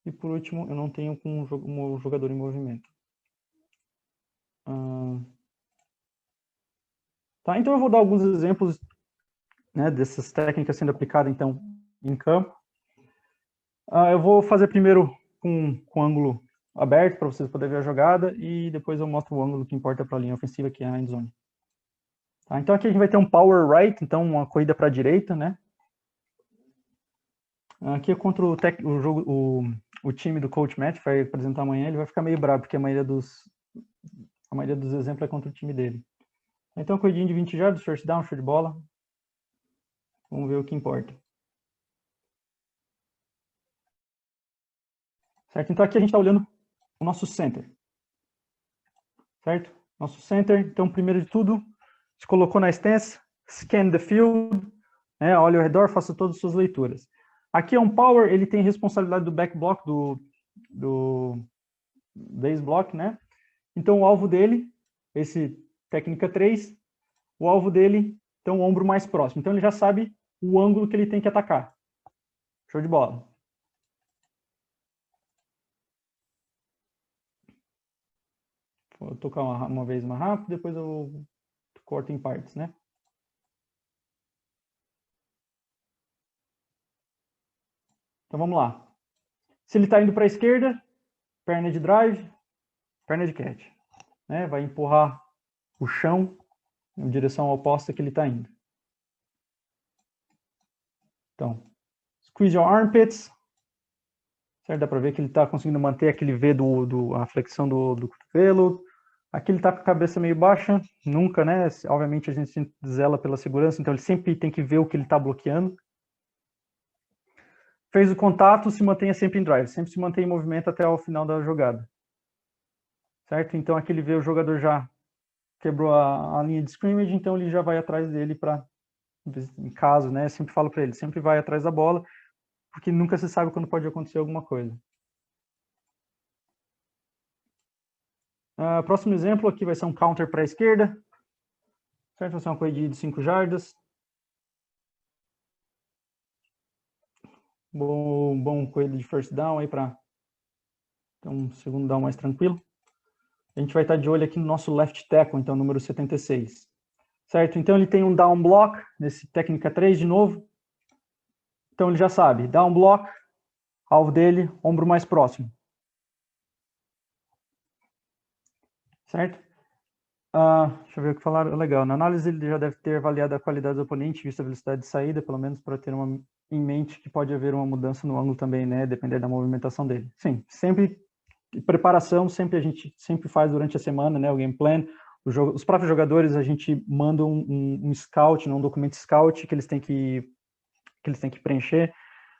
E por último, eu não tenho com um jogador em movimento. Tá, então eu vou dar alguns exemplos, né, dessas técnicas sendo aplicadas então em campo. Eu vou fazer primeiro com ângulo aberto para vocês poderem ver a jogada e depois eu mostro o ângulo que importa para a linha ofensiva, que é a end zone. Tá, então aqui a gente vai ter um power right, então uma corrida para a direita, né? Aqui é contra o time do Coach Matt, vai apresentar amanhã, ele vai ficar meio bravo, porque a maioria dos exemplos é contra o time dele. Então, corridinha de 20 jardas, first down, show de bola. Vamos ver o que importa. Certo? Então, aqui a gente está olhando o nosso center. Certo? Nosso center, então, primeiro de tudo, se colocou na stance, scan the field, né? Olha ao redor, faça todas as suas leituras. Aqui é um power, ele tem responsabilidade do back block, do base block, né? Então, o alvo dele, esse técnica 3, o alvo dele, então, o ombro mais próximo. Então, ele já sabe o ângulo que ele tem que atacar. Show de bola. Vou tocar uma vez mais rápido, depois eu corto em partes, né? Então, vamos lá. Se ele está indo para a esquerda, perna de drive, perna de catch. Né? Vai empurrar o chão em direção oposta que ele está indo. Então, squeeze your armpits. Certo? Dá para ver que ele está conseguindo manter aquele V a flexão do cotovelo. Aqui ele está com a cabeça meio baixa, nunca, né? Obviamente a gente zela pela segurança, então ele sempre tem que ver o que ele está bloqueando. Fez o contato, se mantenha sempre em drive, sempre se mantém em movimento até o final da jogada. Certo? Então aqui ele vê o jogador já quebrou a linha de scrimmage, então ele já vai atrás dele para, em caso, né? Eu sempre falo para ele, sempre vai atrás da bola, porque nunca se sabe quando pode acontecer alguma coisa. Próximo exemplo aqui vai ser um counter para a esquerda. Certo? Vai ser uma corrida de 5 jardas. Bom corrida de first down aí para ter um segundo down mais tranquilo. A gente vai estar de olho aqui no nosso left tackle, então número 76. Certo? Então ele tem um down block, nesse técnica 3 de novo. Então ele já sabe, down block, alvo dele, ombro mais próximo. Certo? Deixa eu ver o que falaram. Legal. Na análise ele já deve ter avaliado a qualidade do oponente, visto a velocidade de saída, pelo menos para ter uma em mente que pode haver uma mudança no ângulo também, né, depender da movimentação dele. Sim, sempre preparação, sempre a gente sempre faz durante a semana, né, o game plan. Os próprios jogadores, a gente manda um scout, um documento scout que eles têm que preencher.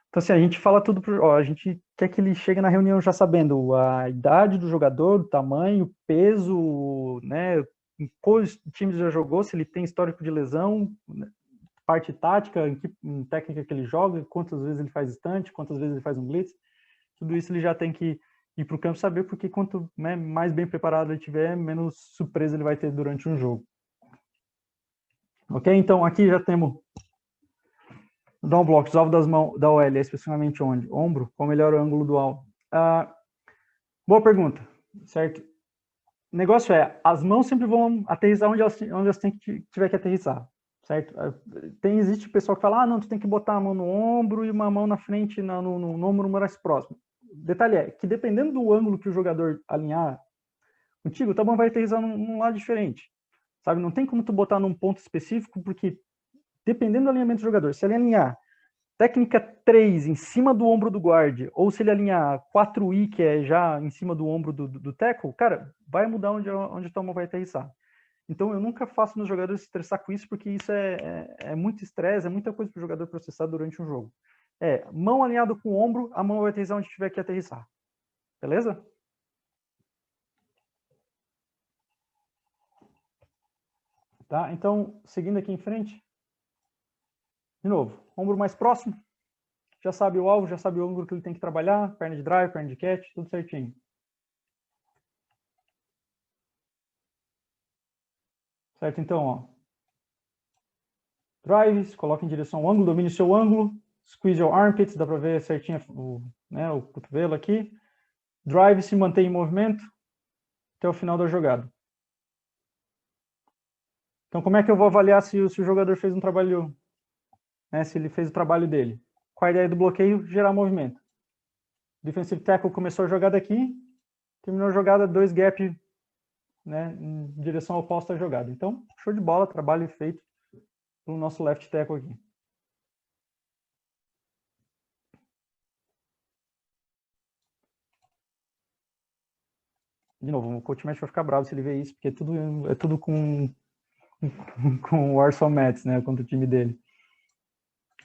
Então, assim, a gente fala tudo, a gente quer que ele chegue na reunião já sabendo a idade do jogador, o tamanho, o peso, né, em quais times já jogou, se ele tem histórico de lesão, parte tática, em técnica que ele joga, quantas vezes ele faz estante, quantas vezes ele faz um blitz. Tudo isso ele já tem que ir para o campo saber, porque quanto, né, mais bem preparado ele tiver, menos surpresa ele vai ter durante um jogo. Ok? Então, aqui já temos down block, os alvos das mãos da OL, especificamente onde? Ombro, qual o melhor ângulo do alvo? Boa pergunta, certo? O negócio é, as mãos sempre vão aterrissar onde elas tiver que aterrissar, certo? Existe pessoal que fala, não, tu tem que botar a mão no ombro e uma mão na frente, no ombro mais próximo. O detalhe é que dependendo do ângulo que o jogador alinhar contigo, o tamanho vai aterrissar num lado diferente, sabe? Não tem como tu botar num ponto específico, porque dependendo do alinhamento do jogador, se ele alinhar técnica 3 em cima do ombro do guard, ou se ele alinhar 4i, que é já em cima do ombro do tackle, cara, vai mudar onde a tua mão vai aterrissar. Então, eu nunca faço meus jogadores se estressar com isso, porque isso é muito estresse, é muita coisa para o jogador processar durante um jogo. Mão alinhada com o ombro, a mão vai aterrissar onde tiver que aterrissar. Beleza? Tá? Então, seguindo aqui em frente. De novo, ombro mais próximo. Já sabe o alvo, já sabe o ângulo que ele tem que trabalhar. Perna de drive, perna de catch, tudo certinho. Certo? Então, ó. Drives, coloca em direção ao ângulo, domine o seu ângulo. Squeeze your armpits, dá para ver certinho o cotovelo aqui. Drive se mantém em movimento até o final da jogada. Então, como é que eu vou avaliar se o jogador fez um trabalho, né, se ele fez o trabalho dele? Qual a ideia do bloqueio? Gerar movimento. Defensive tackle começou a jogada aqui, terminou a jogada, 2 gap, né, em direção oposta à jogada. Então, show de bola, trabalho feito pelo nosso left tackle aqui. De novo, o coach match vai ficar bravo se ele ver isso, porque é tudo com o Warsaw Mets, né, contra o time dele.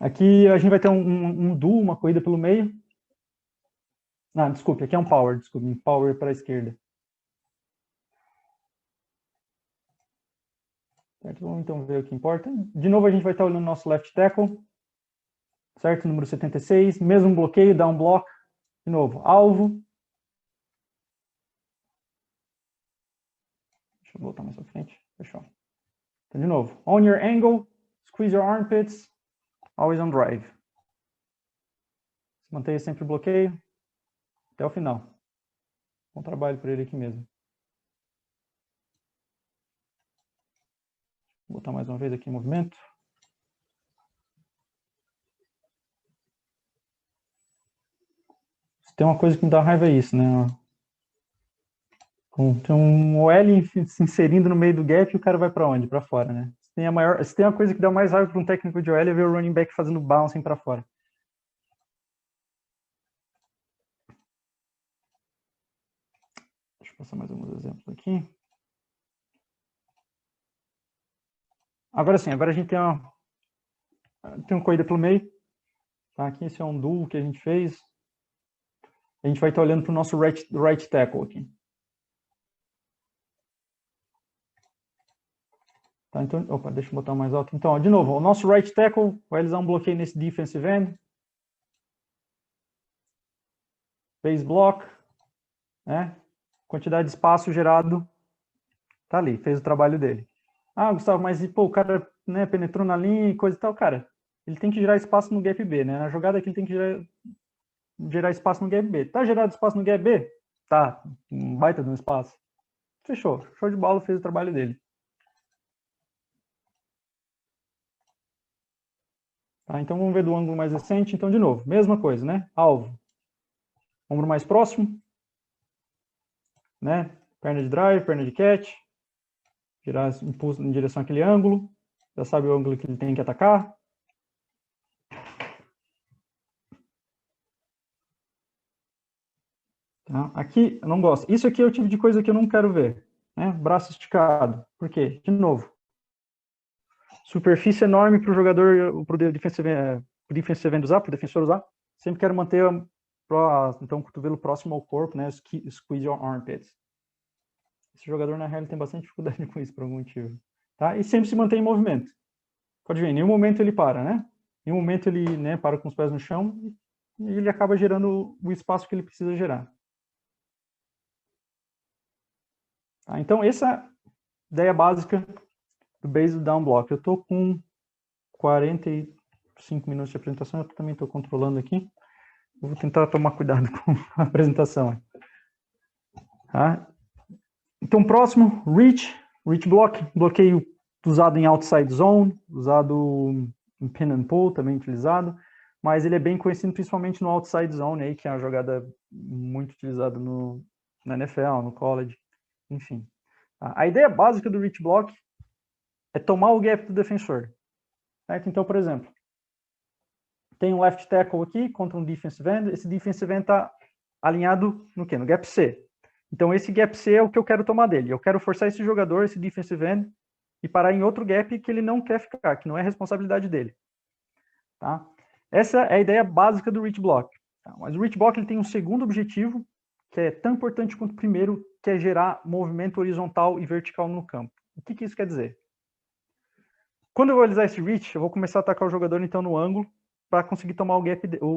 Aqui a gente vai ter um duo, uma corrida pelo meio. Desculpe, aqui é um power, power para a esquerda. Certo? Vamos então ver o que importa. De novo a gente vai estar olhando o nosso left tackle, certo? Número 76, mesmo bloqueio, down block. De novo, alvo. Deixa eu voltar mais para frente. Fechou. Então, de novo, on your angle, squeeze your armpits, always on drive. Mantenha sempre o bloqueio até o final. Bom trabalho por ele aqui mesmo. Vou botar mais uma vez aqui em movimento. Tem uma coisa que me dá raiva é isso, né? Tem um OL se inserindo no meio do gap e o cara vai para onde? Para fora, né? Se tem uma coisa que dá mais raiva para um técnico de OL é ver o running back fazendo bouncing para fora. Deixa eu passar mais alguns exemplos aqui. Agora sim, agora a gente tem uma corrida pelo meio. Tá? Aqui esse é um duo que a gente fez. A gente vai estar olhando para o nosso right tackle aqui. Tá, então, deixa eu botar mais alto. Então, ó, de novo, o nosso right tackle vai realizar um bloqueio nesse defensive end. Base block, né? Quantidade de espaço gerado, tá ali, fez o trabalho dele. Gustavo, mas o cara, né, penetrou na linha e coisa e tal, cara, ele tem que gerar espaço no gap B, né? Na jogada que ele tem que gerar espaço no gap B. Tá gerado espaço no gap B? Tá, um baita de um espaço. Fechou, show de bola, fez o trabalho dele. Tá, então vamos ver do ângulo mais recente. Então, de novo, mesma coisa, né? Alvo. Ombro mais próximo, né? Perna de drive, perna de catch. Girar impulso em direção àquele ângulo. Já sabe o ângulo que ele tem que atacar. Tá? Aqui, eu não gosto. Isso aqui é o tipo de coisa que eu não quero ver. Né? Braço esticado. Por quê? De novo. Superfície enorme para o jogador, para o defensive end usar, para o defensor usar. Sempre quero manter então, o cotovelo próximo ao corpo, né? Squeeze your armpits. Esse jogador, na real, tem bastante dificuldade com isso, por algum motivo. Tá? E sempre se mantém em movimento. Pode ver, em nenhum momento ele para, né? Em nenhum momento ele, né, para com os pés no chão e ele acaba gerando o espaço que ele precisa gerar. Tá? Então, essa é a ideia básica do Based Down Block. Eu estou com 45 minutos de apresentação, eu também estou controlando aqui. Eu vou tentar tomar cuidado com a apresentação. Tá? Então, próximo, Reach Block, bloqueio usado em outside zone, usado em pin and pull, também utilizado, mas ele é bem conhecido principalmente no outside zone, aí, que é uma jogada muito utilizada na NFL, no college, enfim. A ideia básica do Reach Block é tomar o gap do defensor. Certo? Então, por exemplo, tem um left tackle aqui contra um defensive end, esse defensive end está alinhado no quê? No gap C. Então, esse gap C é o que eu quero tomar dele. Eu quero forçar esse jogador, esse defensive end, e parar em outro gap que ele não quer ficar, que não é responsabilidade dele. Tá? Essa é a ideia básica do Reach Block. Tá? Mas o Reach Block ele tem um segundo objetivo, que é tão importante quanto o primeiro, que é gerar movimento horizontal e vertical no campo. O que isso quer dizer? Quando eu vou realizar esse reach, eu vou começar a atacar o jogador então no ângulo para conseguir tomar o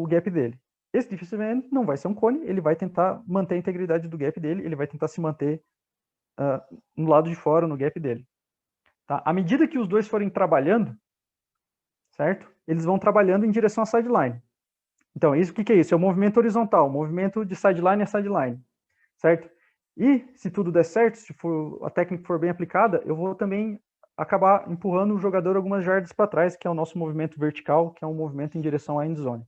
gap dele. Esse defensive end não vai ser um cone, ele vai tentar manter a integridade do gap dele, ele vai tentar se manter no lado de fora, no gap dele. Tá? À medida que os dois forem trabalhando, certo? Eles vão trabalhando em direção à sideline. Então, isso, o que é isso? É o movimento horizontal, o movimento de sideline a sideline, certo? E, se tudo der certo, se a técnica for bem aplicada, eu vou também acabar empurrando o jogador algumas jardas para trás, que é o nosso movimento vertical, que é um movimento em direção à end zone.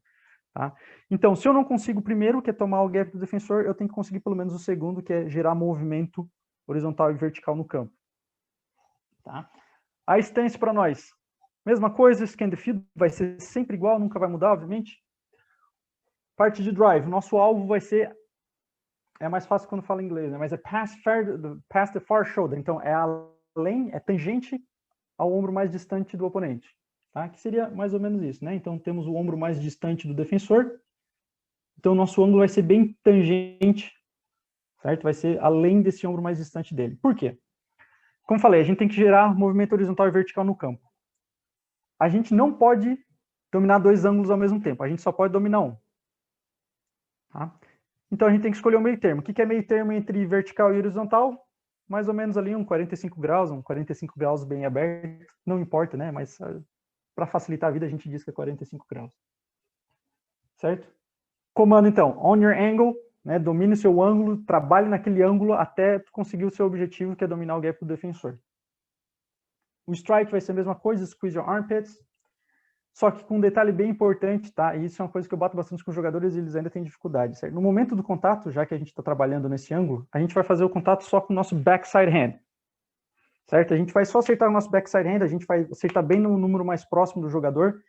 Tá? Então, se eu não consigo o primeiro, que é tomar o gap do defensor, eu tenho que conseguir pelo menos o segundo, que é gerar movimento horizontal e vertical no campo. Tá? A stance para nós, mesma coisa, scan the field, vai ser sempre igual, nunca vai mudar, obviamente. Parte de drive, nosso alvo vai ser, é mais fácil quando fala inglês, né? Mas é pass the far shoulder, então é além, é tangente ao ombro mais distante do oponente, tá? Que seria mais ou menos isso, né? Então temos o ombro mais distante do defensor, então o nosso ângulo vai ser bem tangente, certo? Vai ser além desse ombro mais distante dele. Por quê? Como falei, a gente tem que gerar movimento horizontal e vertical no campo. A gente não pode dominar dois ângulos ao mesmo tempo, a gente só pode dominar um. Tá? Então a gente tem que escolher o meio termo. O que é meio termo entre vertical e horizontal? Mais ou menos ali um 45 graus bem aberto. Não importa, né? Mas para facilitar a vida a gente diz que é 45 graus. Certo? Comando então, on your angle, né? Domine o seu ângulo, trabalhe naquele ângulo até conseguir o seu objetivo, que é dominar o gap do defensor. O strike vai ser a mesma coisa, squeeze your armpits. Só que com um detalhe bem importante, tá? E isso é uma coisa que eu bato bastante com os jogadores e eles ainda têm dificuldade, certo? No momento do contato, já que a gente está trabalhando nesse ângulo, a gente vai fazer o contato só com o nosso backside hand, certo? A gente vai só acertar o nosso backside hand, a gente vai acertar bem no número mais próximo do jogador,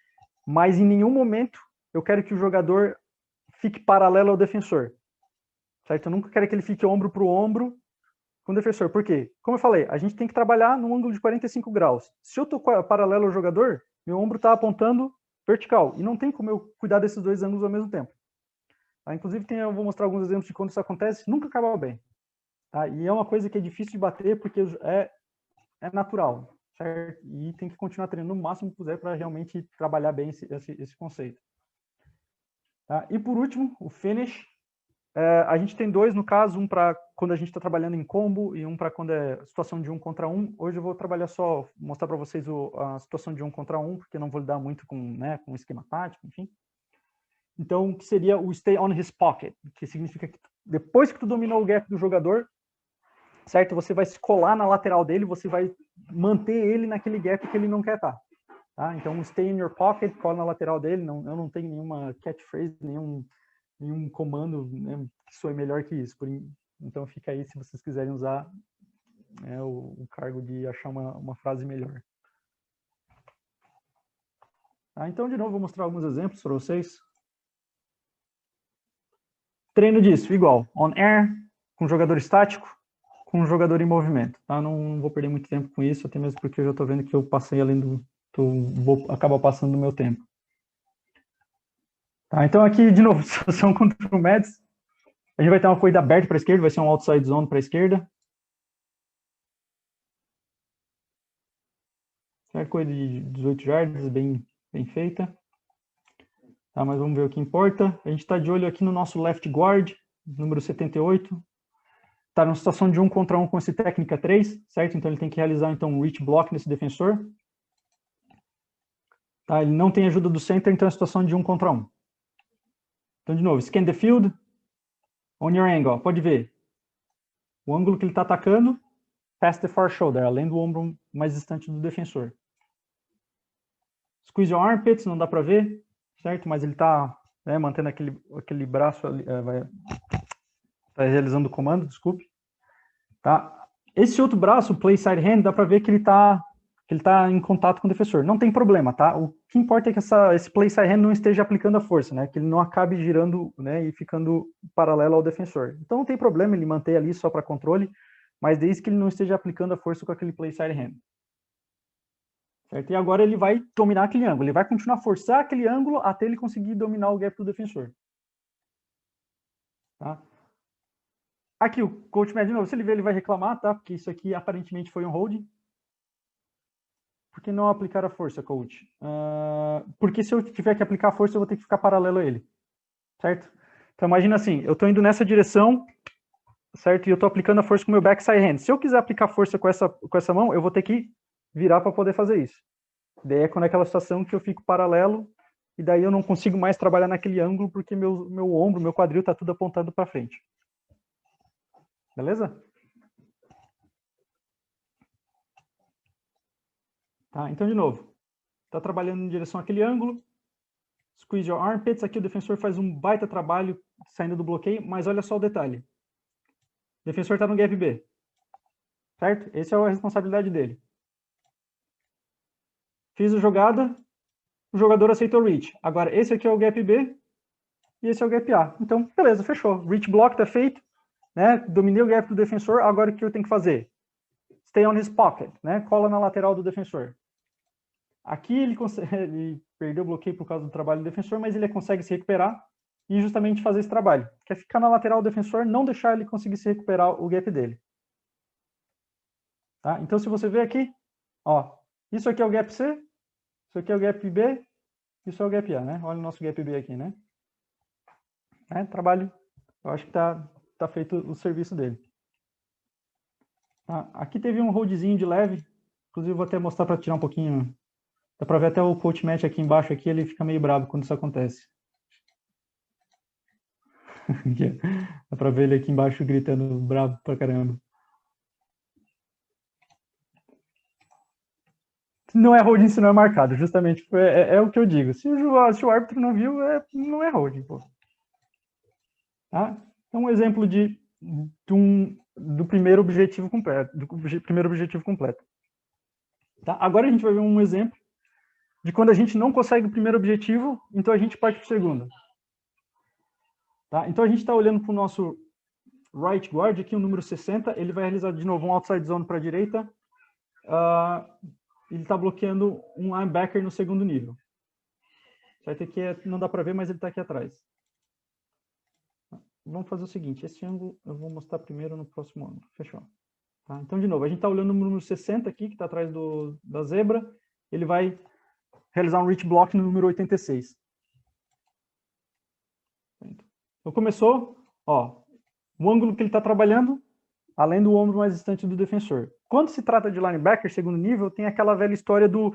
mas em nenhum momento eu quero que o jogador fique paralelo ao defensor, certo? Eu nunca quero que ele fique ombro para o ombro com o defensor. Por quê? Como eu falei, a gente tem que trabalhar num ângulo de 45 graus. Se eu estou paralelo ao jogador, meu ombro está apontando vertical. E não tem como eu cuidar desses dois ângulos ao mesmo tempo. Tá? Inclusive, eu vou mostrar alguns exemplos de quando isso acontece. Nunca acaba bem. Tá? E é uma coisa que é difícil de bater porque é natural. Certo? E tem que continuar treinando o máximo que puder para realmente trabalhar bem esse conceito. Tá? E por último, o finish. A gente tem dois, no caso, um para quando a gente está trabalhando em combo e um para quando é situação de 1 contra 1. Hoje eu vou trabalhar só, mostrar para vocês a situação de 1 contra 1, porque não vou lidar muito com esquema tático, enfim. Então, que seria o stay on his pocket, que significa que depois que tu dominou o gap do jogador, certo? Você vai se colar na lateral dele, você vai manter ele naquele gap que ele não quer estar. Tá? Então, stay in your pocket, cola na lateral dele, eu não tenho nenhuma catchphrase, nenhum comando, né, que soe melhor que isso. Então fica aí se vocês quiserem usar o cargo de achar uma frase melhor. Tá? Então, de novo, vou mostrar alguns exemplos para vocês. treino disso, igual, on air, com jogador estático, com jogador em movimento. Tá? Não vou perder muito tempo com isso, até mesmo porque eu já estou vendo que eu passei além do... vou acabar passando do meu tempo. Tá, então aqui, de novo, situação contra o Mets. A gente vai ter uma corrida aberta para a esquerda, vai ser um outside zone para a esquerda. É corrida de 18 jardas, bem feita. Tá, mas vamos ver o que importa. A gente está de olho aqui no nosso left guard, número 78. Está numa situação de 1 contra 1 com esse técnica 3, certo? Então ele tem que realizar então um reach block nesse defensor. Tá, ele não tem ajuda do center, então é uma situação de 1 contra 1. Então, de novo, scan the field, on your angle. Pode ver. O ângulo que ele está atacando, past the far shoulder, além do ombro mais distante do defensor. Squeeze your armpits, não dá para ver, certo? Mas ele está, né, mantendo aquele braço ali, está realizando o comando, desculpe. Tá? Esse outro braço, play side hand, dá para ver que ele está em contato com o defensor. Não tem problema, tá? O que importa é que esse play side hand não esteja aplicando a força, né? Que ele não acabe girando, né, e ficando paralelo ao defensor. Então não tem problema ele manter ali só para controle, mas desde que ele não esteja aplicando a força com aquele play side hand. Certo? E agora ele vai dominar aquele ângulo. Ele vai continuar a forçar aquele ângulo até ele conseguir dominar o gap do defensor. Tá? Aqui o coach Matt, de novo, se ele ver, ele vai reclamar, tá? Porque isso aqui aparentemente foi um holding. Por que não aplicar a força, coach? Porque se eu tiver que aplicar a força, eu vou ter que ficar paralelo a ele. Certo? Então imagina assim, eu estou indo nessa direção, certo? E eu estou aplicando a força com o meu backside hand. Se eu quiser aplicar força com essa mão, eu vou ter que virar para poder fazer isso. Daí é quando é aquela situação que eu fico paralelo e daí eu não consigo mais trabalhar naquele ângulo porque meu ombro, meu quadril está tudo apontado para frente. Beleza? Tá, então, de novo, está trabalhando em direção àquele ângulo, squeeze your armpits, aqui o defensor faz um baita trabalho saindo do bloqueio, mas olha só o detalhe. O defensor está no gap B, certo? Essa é a responsabilidade dele. Fiz a jogada, o jogador aceitou o reach. Agora, esse aqui é o gap B e esse é o gap A. Então, beleza, fechou. Reach block está feito, né? Dominei o gap do defensor, agora o que eu tenho que fazer? Stay on his pocket, né? Cola na lateral do defensor. Aqui ele perdeu o bloqueio por causa do trabalho do defensor, mas ele consegue se recuperar e justamente fazer esse trabalho. Que é ficar na lateral do defensor, não deixar ele conseguir se recuperar o gap dele. Tá? Então, se você ver aqui, ó, isso aqui é o gap C, isso aqui é o gap B, isso é o gap A, né? Olha o nosso gap B aqui, né? Trabalho, eu acho que tá feito o serviço dele. Tá? Aqui teve um holdzinho de leve, inclusive vou até mostrar para tirar um pouquinho. Dá para ver até o coach Matt aqui embaixo, aqui, ele fica meio bravo quando isso acontece. Dá para ver ele aqui embaixo gritando bravo pra caramba. Não é holding se não é marcado, justamente é o que eu digo. Se o árbitro não viu, não é holding. Pô. Tá? Então, um exemplo do primeiro objetivo completo. Tá? Agora a gente vai ver um exemplo de quando a gente não consegue o primeiro objetivo, então a gente parte para o segundo. Tá? Então a gente está olhando para o nosso right guard, aqui o número 60, ele vai realizar de novo um outside zone para a direita, ele está bloqueando um linebacker no segundo nível. Certo? Aqui não dá para ver, mas ele está aqui atrás. Vamos fazer o seguinte, esse ângulo eu vou mostrar primeiro no próximo ângulo. Fechou. Tá? Então, de novo, a gente está olhando o número 60 aqui, que está atrás da zebra, ele vai realizar um reach block no número 86. Então, começou, ó, o ângulo que ele está trabalhando, além do ombro mais distante do defensor. Quando se trata de linebacker, segundo nível, tem aquela velha história do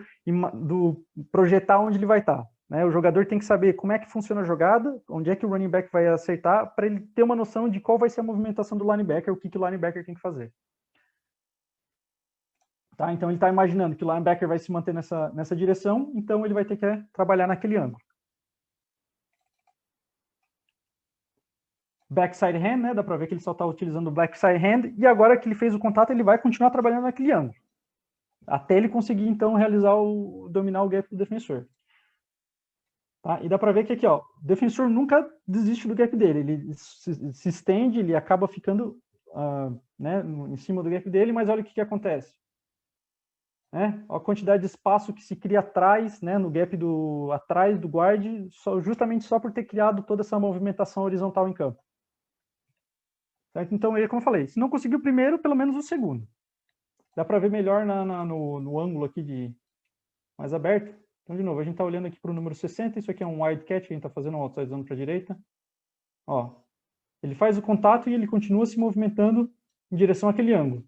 projetar onde ele vai estar. Né? O jogador tem que saber como é que funciona a jogada, onde é que o running back vai acertar, para ele ter uma noção de qual vai ser a movimentação do linebacker, o que o linebacker tem que fazer. Tá? Então ele está imaginando que o linebacker vai se manter nessa direção, então ele vai ter que trabalhar naquele ângulo. Backside hand, né? Dá para ver que ele só está utilizando o backside hand, e agora que ele fez o contato, ele vai continuar trabalhando naquele ângulo. Até ele conseguir, então, dominar o gap do defensor. Tá? E dá para ver que aqui, ó, o defensor nunca desiste do gap dele, ele se estende, ele acaba ficando né, em cima do gap dele, mas olha o que acontece. Né? A quantidade de espaço que se cria atrás, né, no gap atrás do guard, justamente só por ter criado toda essa movimentação horizontal em campo. Certo? Então, como eu falei, se não conseguiu o primeiro, pelo menos o segundo. Dá para ver melhor no ângulo aqui mais aberto. Então, de novo, a gente está olhando aqui para o número 60, isso aqui é um wide catch, a gente está fazendo um outside zone para a direita. Ó, ele faz o contato e ele continua se movimentando em direção àquele ângulo.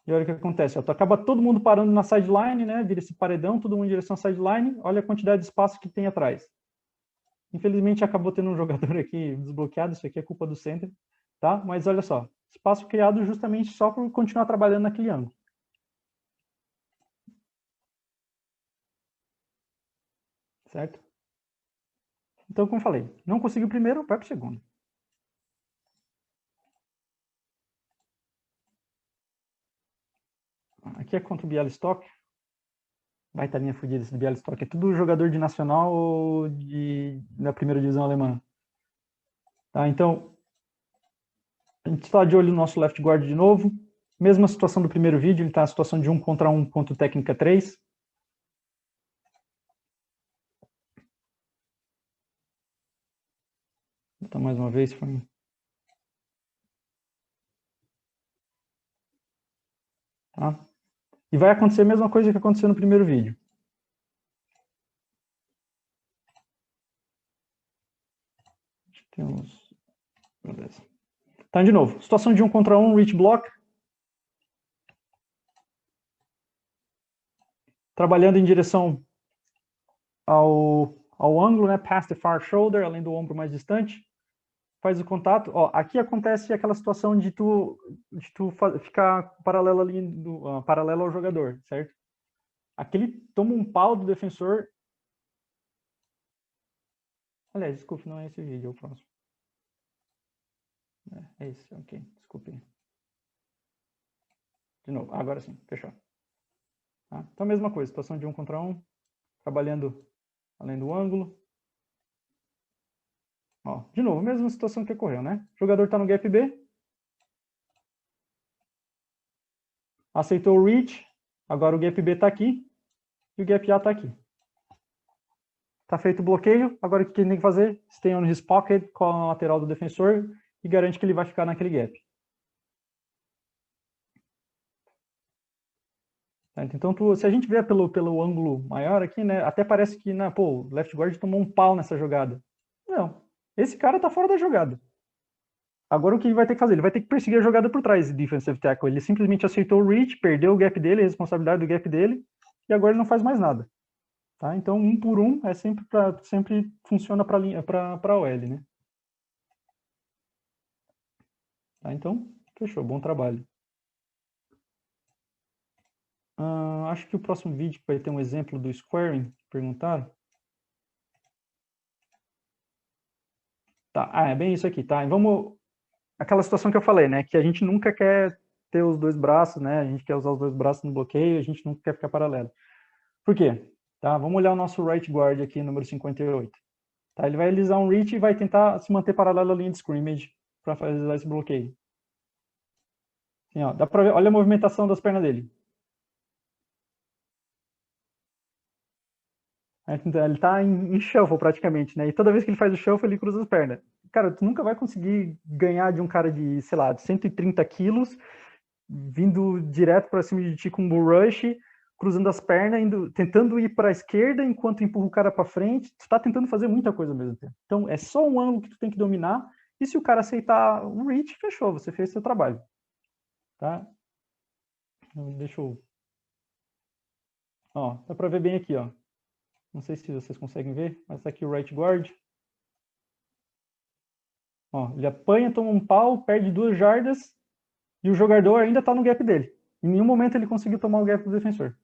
E olha o que acontece, ó, acaba todo mundo parando na sideline, né? Vira esse paredão, todo mundo em direção à sideline, olha a quantidade de espaço que tem atrás. Infelizmente acabou tendo um jogador aqui desbloqueado, isso aqui é culpa do center, tá? Mas olha só, espaço criado justamente só por continuar trabalhando naquele ângulo. Certo? Então, como falei, não conseguiu o primeiro, vai para o segundo. Aqui é contra o Bialystok. Vai estar linha fodida esse Bialystok. É tudo jogador de nacional ou da primeira divisão alemã. Tá, então, a gente está de olho no nosso left guard de novo. Mesma situação do primeiro vídeo, ele está na situação de 1 contra 1 contra o técnica 3. Então, mais uma vez, foi... Tá? E vai acontecer a mesma coisa que aconteceu no primeiro vídeo. Temos... Beleza. Então, de novo, situação de 1 contra 1, reach block. Trabalhando em direção ao ângulo, né? Past the far shoulder, além do ombro mais distante. Faz o contato. Ó, aqui acontece aquela situação de tu ficar paralelo ali, paralelo ao jogador, certo? Aqui ele toma um pau do defensor. Aliás, desculpe, não é esse vídeo, é o próximo. É esse, ok, desculpe. De novo, agora sim, fechou. Tá? Então, a mesma coisa, situação de 1 contra 1, trabalhando além do ângulo. Ó, de novo, mesma situação que ocorreu, né? O jogador está no gap B. Aceitou o reach. Agora o gap B está aqui. E o gap A está aqui. Está feito o bloqueio. Agora o que ele tem que fazer? Stay on his pocket, cola na lateral do defensor e garante que ele vai ficar naquele gap. Então, se a gente ver pelo ângulo maior aqui, né, até parece que, né, pô, o left guard tomou um pau nessa jogada. Não, esse cara tá fora da jogada. Agora o que ele vai ter que fazer? Ele vai ter que perseguir a jogada por trás, defensive tackle. Ele simplesmente aceitou o reach, perdeu o gap dele, a responsabilidade do gap dele, e agora ele não faz mais nada. Tá? Então, 1 por 1 é sempre funciona para OL, né? Tá? Então, fechou, bom trabalho. Acho que o próximo vídeo vai ter um exemplo do squaring, perguntaram. Tá, é bem isso aqui, tá? E vamos... Aquela situação que eu falei, né? Que a gente nunca quer ter os dois braços, né? A gente quer usar os dois braços no bloqueio, a gente nunca quer ficar paralelo. Por quê? Tá? Vamos olhar o nosso right guard aqui, número 58. Tá? Ele vai realizar um reach e vai tentar se manter paralelo à linha de scrimmage para realizar esse bloqueio. Assim, ó, dá para ver, olha a movimentação das pernas dele. Então, ele está em shuffle praticamente, né? E toda vez que ele faz o shuffle, ele cruza as pernas. Cara, tu nunca vai conseguir ganhar de um cara de, sei lá, de 130 quilos, vindo direto para cima de ti com um bull rush, cruzando as pernas, tentando ir para a esquerda enquanto empurra o cara para frente. Tu está tentando fazer muita coisa ao mesmo tempo. Então, é só um ângulo que tu tem que dominar. E se o cara aceitar um reach, fechou, você fez seu trabalho. Tá? Deixa eu... Ó, dá para ver bem aqui, ó. Não sei se vocês conseguem ver, mas tá aqui o right guard. Ó, ele apanha, toma um pau, perde 2 jardas e o jogador ainda está no gap dele. Em nenhum momento ele conseguiu tomar o gap do defensor.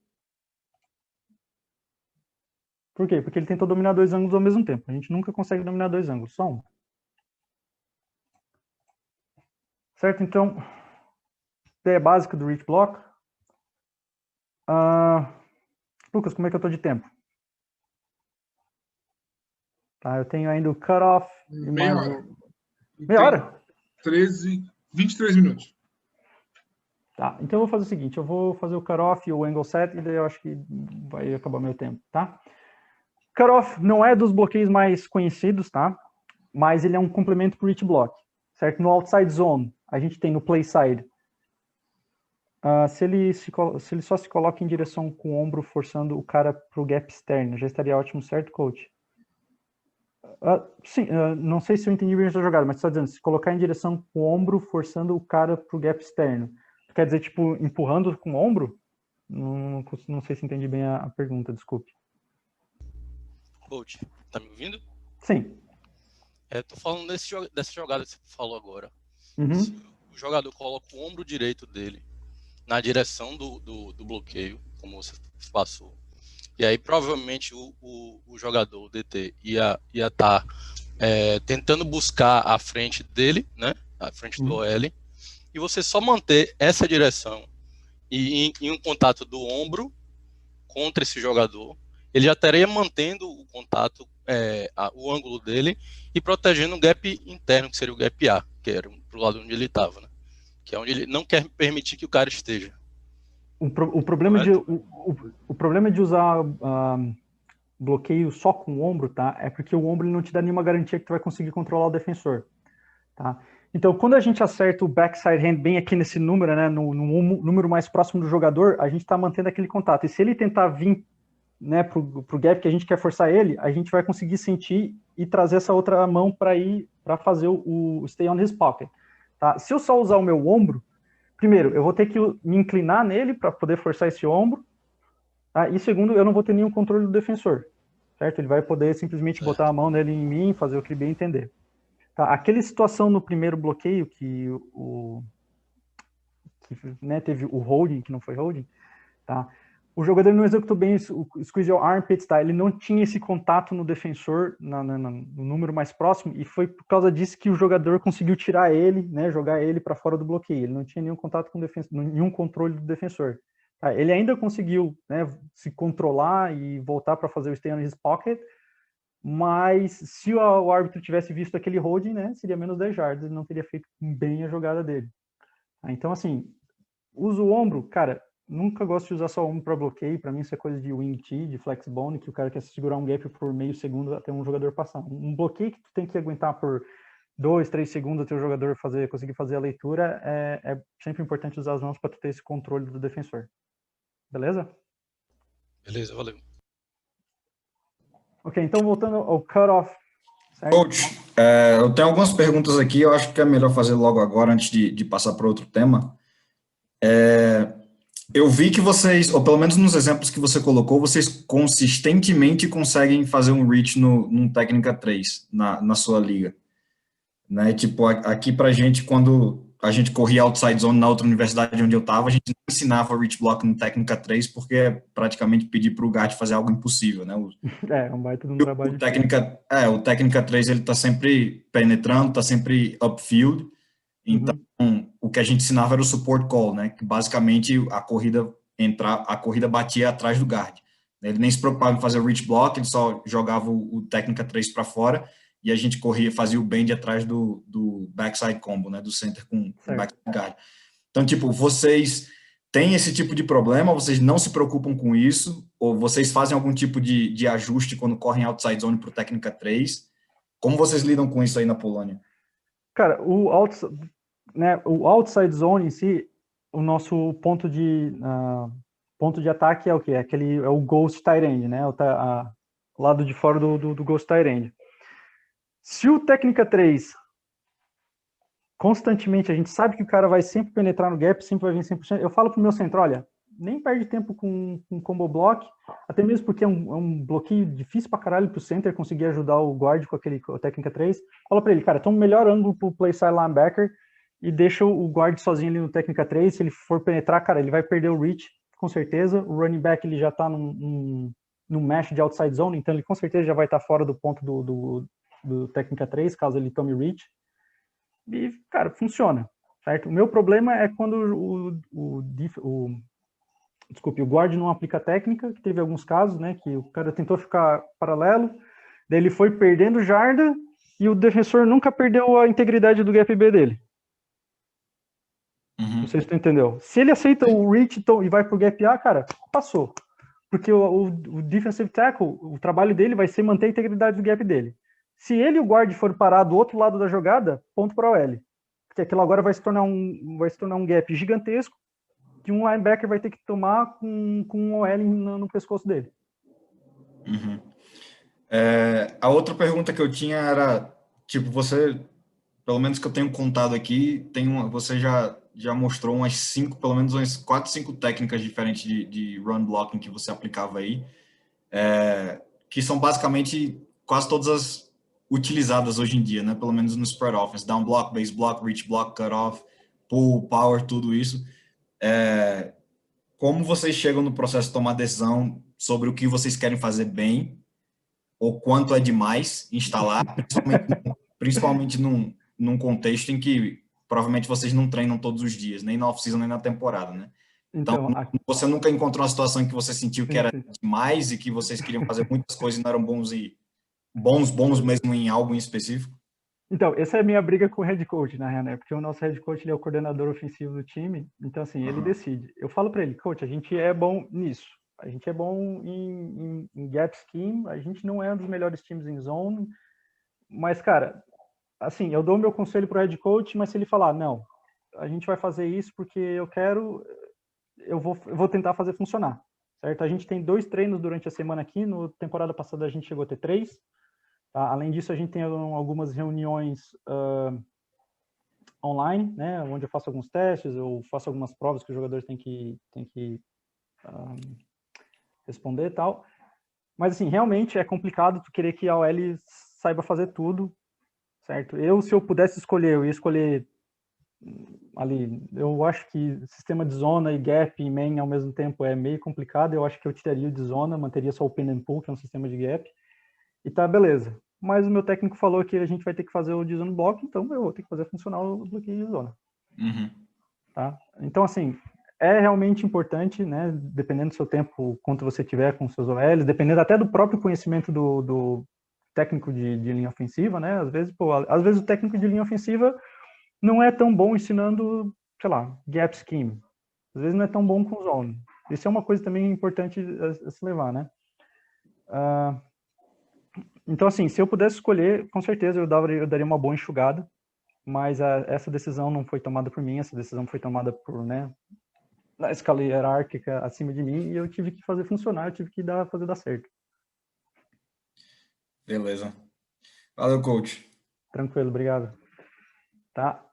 Por quê? Porque ele tentou dominar 2 ângulos ao mesmo tempo. A gente nunca consegue dominar 2 ângulos, só um. Certo? Então, ideia básica do reach block. Lucas, como é que eu estou de tempo? Tá? Eu tenho ainda o cutoff. Meia hora. Meia hora? 23 minutos. Tá, então eu vou fazer o seguinte, eu vou fazer o cutoff e o angle set, e daí eu acho que vai acabar meu tempo, tá? Cutoff não é dos bloqueios mais conhecidos, tá? Mas ele é um complemento para o reach block, certo? No outside zone, a gente tem no play side. Se ele só se coloca em direção com o ombro, forçando o cara para o gap externo, já estaria ótimo, certo, coach? Sim, não sei se eu entendi bem essa jogada, mas está dizendo, se colocar em direção com o ombro, forçando o cara para o gap externo. Quer dizer, tipo, empurrando com o ombro? Não sei se entendi bem a pergunta, desculpe. Coach, tá me ouvindo? Sim. Tô falando dessa jogada que você falou agora. Uhum. Se o jogador coloca o ombro direito dele na direção do bloqueio, como você passou, e aí provavelmente o jogador, o DT, ia estar tentando buscar a frente dele, né? A frente do OL, e você só manter essa direção e em um contato do ombro contra esse jogador, ele já estaria mantendo o contato, o ângulo dele e protegendo o gap interno, que seria o gap A, que era pro lado onde ele estava, né? Que é onde ele não quer permitir que o cara esteja. O problema de usar bloqueio só com o ombro, tá? É porque o ombro ele não te dá nenhuma garantia que tu vai conseguir controlar o defensor, tá? Então, quando a gente acerta o backside hand bem aqui nesse número, né, no número mais próximo do jogador, a gente está mantendo aquele contato. E se ele tentar vir, né, pro gap que a gente quer forçar ele, a gente vai conseguir sentir e trazer essa outra mão para fazer o stay on his pocket, tá? Se eu só usar o meu ombro, primeiro, eu vou ter que me inclinar nele para poder forçar esse ombro, tá? E segundo, eu não vou ter nenhum controle do defensor, certo? Ele vai poder simplesmente botar a mão nele em mim, fazer o que ele bem entender. Tá, aquela situação no primeiro bloqueio que né, teve o holding, que não foi holding, tá? O jogador não executou bem o squeeze your armpits, tá? Ele não tinha esse contato no defensor, no número mais próximo, e foi por causa disso que o jogador conseguiu tirar ele, né, jogar ele para fora do bloqueio. Ele não tinha nenhum contato com o defensor, nenhum controle do defensor. Tá? Ele ainda conseguiu, né, se controlar e voltar para fazer o stay on his pocket, mas se o árbitro tivesse visto aquele holding, né, seria menos 10 yards, ele não teria feito bem a jogada dele. Então, assim, uso o ombro, cara, nunca gosto de usar só o ombro para bloqueio, para mim isso é coisa de wing tee, de flex bone, que o cara quer segurar um gap por meio segundo até um jogador passar. Um bloqueio que tu tem que aguentar por 2, 3 segundos até o jogador conseguir fazer a leitura, é sempre importante usar as mãos para tu ter esse controle do defensor. Beleza? Beleza, valeu. Ok, então voltando ao cutoff. Coach, eu tenho algumas perguntas aqui, eu acho que é melhor fazer logo agora, antes de passar para outro tema. Eu vi que vocês, ou pelo menos nos exemplos que você colocou, vocês consistentemente conseguem fazer um reach num técnica 3 na sua liga. Né? Tipo, aqui pra gente, quando a gente corria outside zone na outra universidade onde eu estava, a gente não ensinava reach block no técnica 3, porque é praticamente pedir para o guard fazer algo impossível, né? Um baita de um trabalho. O técnica 3, ele tá sempre penetrando, tá sempre upfield, então o que a gente ensinava era o support call, né? Que basicamente a corrida batia atrás do guard. Ele nem se preocupava em fazer o reach block, ele só jogava o técnica 3 para fora, e a gente fazia o bend atrás do backside combo, né, do center com o backside guard. Então, tipo, vocês têm esse tipo de problema, vocês não se preocupam com isso, ou vocês fazem algum tipo de ajuste quando correm outside zone para o técnica 3? Como vocês lidam com isso aí na Polônia? Cara, o outside zone em si, o nosso ponto de ataque é o quê? É o ghost tight end, né? O lado de fora do ghost tight end. Se o técnica 3 constantemente, a gente sabe que o cara vai sempre penetrar no gap, sempre vai vir 100%, eu falo pro meu centro, olha, nem perde tempo com combo block, até mesmo porque é um bloqueio difícil pra caralho pro center conseguir ajudar o guard com a técnica 3. Fala pra ele, cara, toma o melhor ângulo pro play side linebacker e deixa o guard sozinho ali no técnica 3, se ele for penetrar, cara, ele vai perder o reach, com certeza, o running back ele já tá num mesh de outside zone, então ele com certeza já vai estar fora do ponto do técnica 3, caso ele tome reach. E, cara, funciona, certo? O meu problema é quando o guard não aplica técnica, que teve alguns casos, né, que o cara tentou ficar paralelo, Daí ele foi perdendo jarda e o defensor nunca perdeu a integridade do gap B dele. Não sei se tu entendeu. Se ele aceita o reach e vai pro gap A, cara, passou. Porque o defensive tackle, o trabalho dele vai ser manter a integridade do gap dele. Se ele e o guard for parar do outro lado da jogada, ponto para o OL. Porque aquilo agora vai se tornar um gap gigantesco que um linebacker vai ter que tomar com um OL no pescoço dele. A outra pergunta que eu tinha era, tipo, você, pelo menos que eu tenho contado aqui, você já mostrou pelo menos umas 4, 5 técnicas diferentes de run blocking que você aplicava aí, que são basicamente quase todas as utilizadas hoje em dia, né? Pelo menos no spread offense, down block, base block, reach block, cut off, pull, power, tudo isso. Como vocês chegam no processo de tomar decisão sobre o que vocês querem fazer bem ou quanto é demais instalar, principalmente num contexto em que provavelmente vocês não treinam todos os dias, nem na off-season, nem na temporada, né? Então, você nunca encontrou uma situação em que você sentiu que era demais e que vocês queriam fazer muitas coisas e não eram bons mesmo em algo em específico? Então, essa é a minha briga com o head coach, na real, né? Porque o nosso head coach, ele é o coordenador ofensivo do time, então, assim, ele decide. Eu falo para ele, coach, a gente é bom nisso. A gente é bom em gap scheme, a gente não é um dos melhores times em zone, mas, cara, assim, eu dou meu conselho pro head coach, mas se ele falar, não, a gente vai fazer isso porque eu vou tentar fazer funcionar, certo? A gente tem 2 treinos durante a semana aqui, no temporada passada a gente chegou a ter 3, tá? Além disso, a gente tem algumas reuniões online, né, onde eu faço alguns testes, eu faço algumas provas que os jogadores têm que responder e tal. Mas, assim, realmente é complicado tu querer que a OL saiba fazer tudo, certo? Se eu pudesse escolher, eu ia escolher ali, eu acho que sistema de zona e gap e main ao mesmo tempo é meio complicado, eu acho que eu tiraria o de zona, manteria só o pin and pull, que é um sistema de gap, e tá, beleza. Mas o meu técnico falou que a gente vai ter que fazer o de zona block, então eu vou ter que fazer funcionar o bloqueio de zona. Tá? Então, assim, é realmente importante, né, dependendo do seu tempo, quanto você tiver com seus OLs, dependendo até do próprio conhecimento do técnico de linha ofensiva, né, às vezes o técnico de linha ofensiva não é tão bom ensinando, sei lá, gap scheme, às vezes não é tão bom com zone. Isso é uma coisa também importante a se levar, né. Então, assim, se eu pudesse escolher, com certeza eu daria uma boa enxugada, mas essa decisão não foi tomada por mim, essa decisão foi tomada por, né, na escala hierárquica acima de mim, e eu tive que fazer funcionar, eu tive que fazer dar certo. Beleza. Valeu, coach. Tranquilo, obrigado. Tá,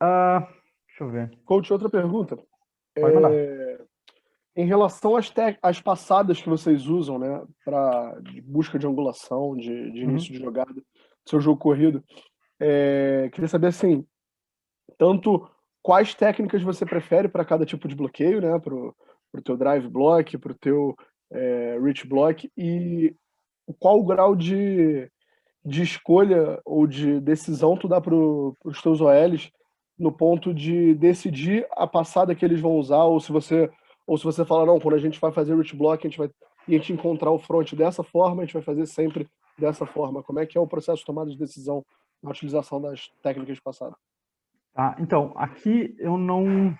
deixa eu ver. Coach, outra pergunta. Pode mandar. Em relação às passadas que vocês usam, né, para busca de angulação, de início de jogada, do seu jogo corrido, queria saber, assim, tanto quais técnicas você prefere para cada tipo de bloqueio, né, pro teu drive block, pro teu reach block, e qual o grau de escolha ou de decisão tu dá pros teus OLs no ponto de decidir a passada que eles vão usar, ou se você fala, não, quando a gente vai fazer reach block, a gente encontrar o front dessa forma, a gente vai fazer sempre dessa forma. Como é que é o processo de tomada de decisão na utilização das técnicas passadas? Tá, então, aqui eu não...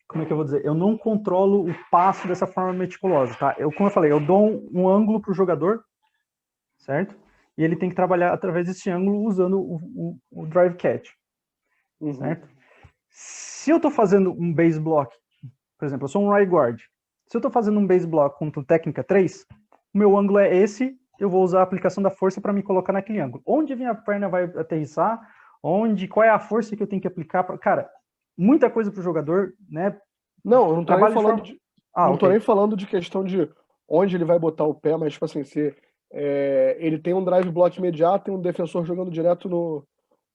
Como é que eu vou dizer? Eu não controlo o passo dessa forma meticulosa, tá? Como eu falei, eu dou um ângulo pro jogador, certo? E ele tem que trabalhar através desse ângulo usando o drive catch, certo? Se eu estou fazendo um base block, por exemplo, eu sou um right guard, se eu estou fazendo um base block com técnica 3, o meu ângulo é esse, eu vou usar a aplicação da força para me colocar naquele ângulo. Onde a minha perna vai aterrissar, qual é a força que eu tenho que aplicar, cara, muita coisa para o jogador, né? Não, eu não estou nem falando nem falando de questão de onde ele vai botar o pé, mas, tipo assim, se ele tem um drive block imediato, tem um defensor jogando direto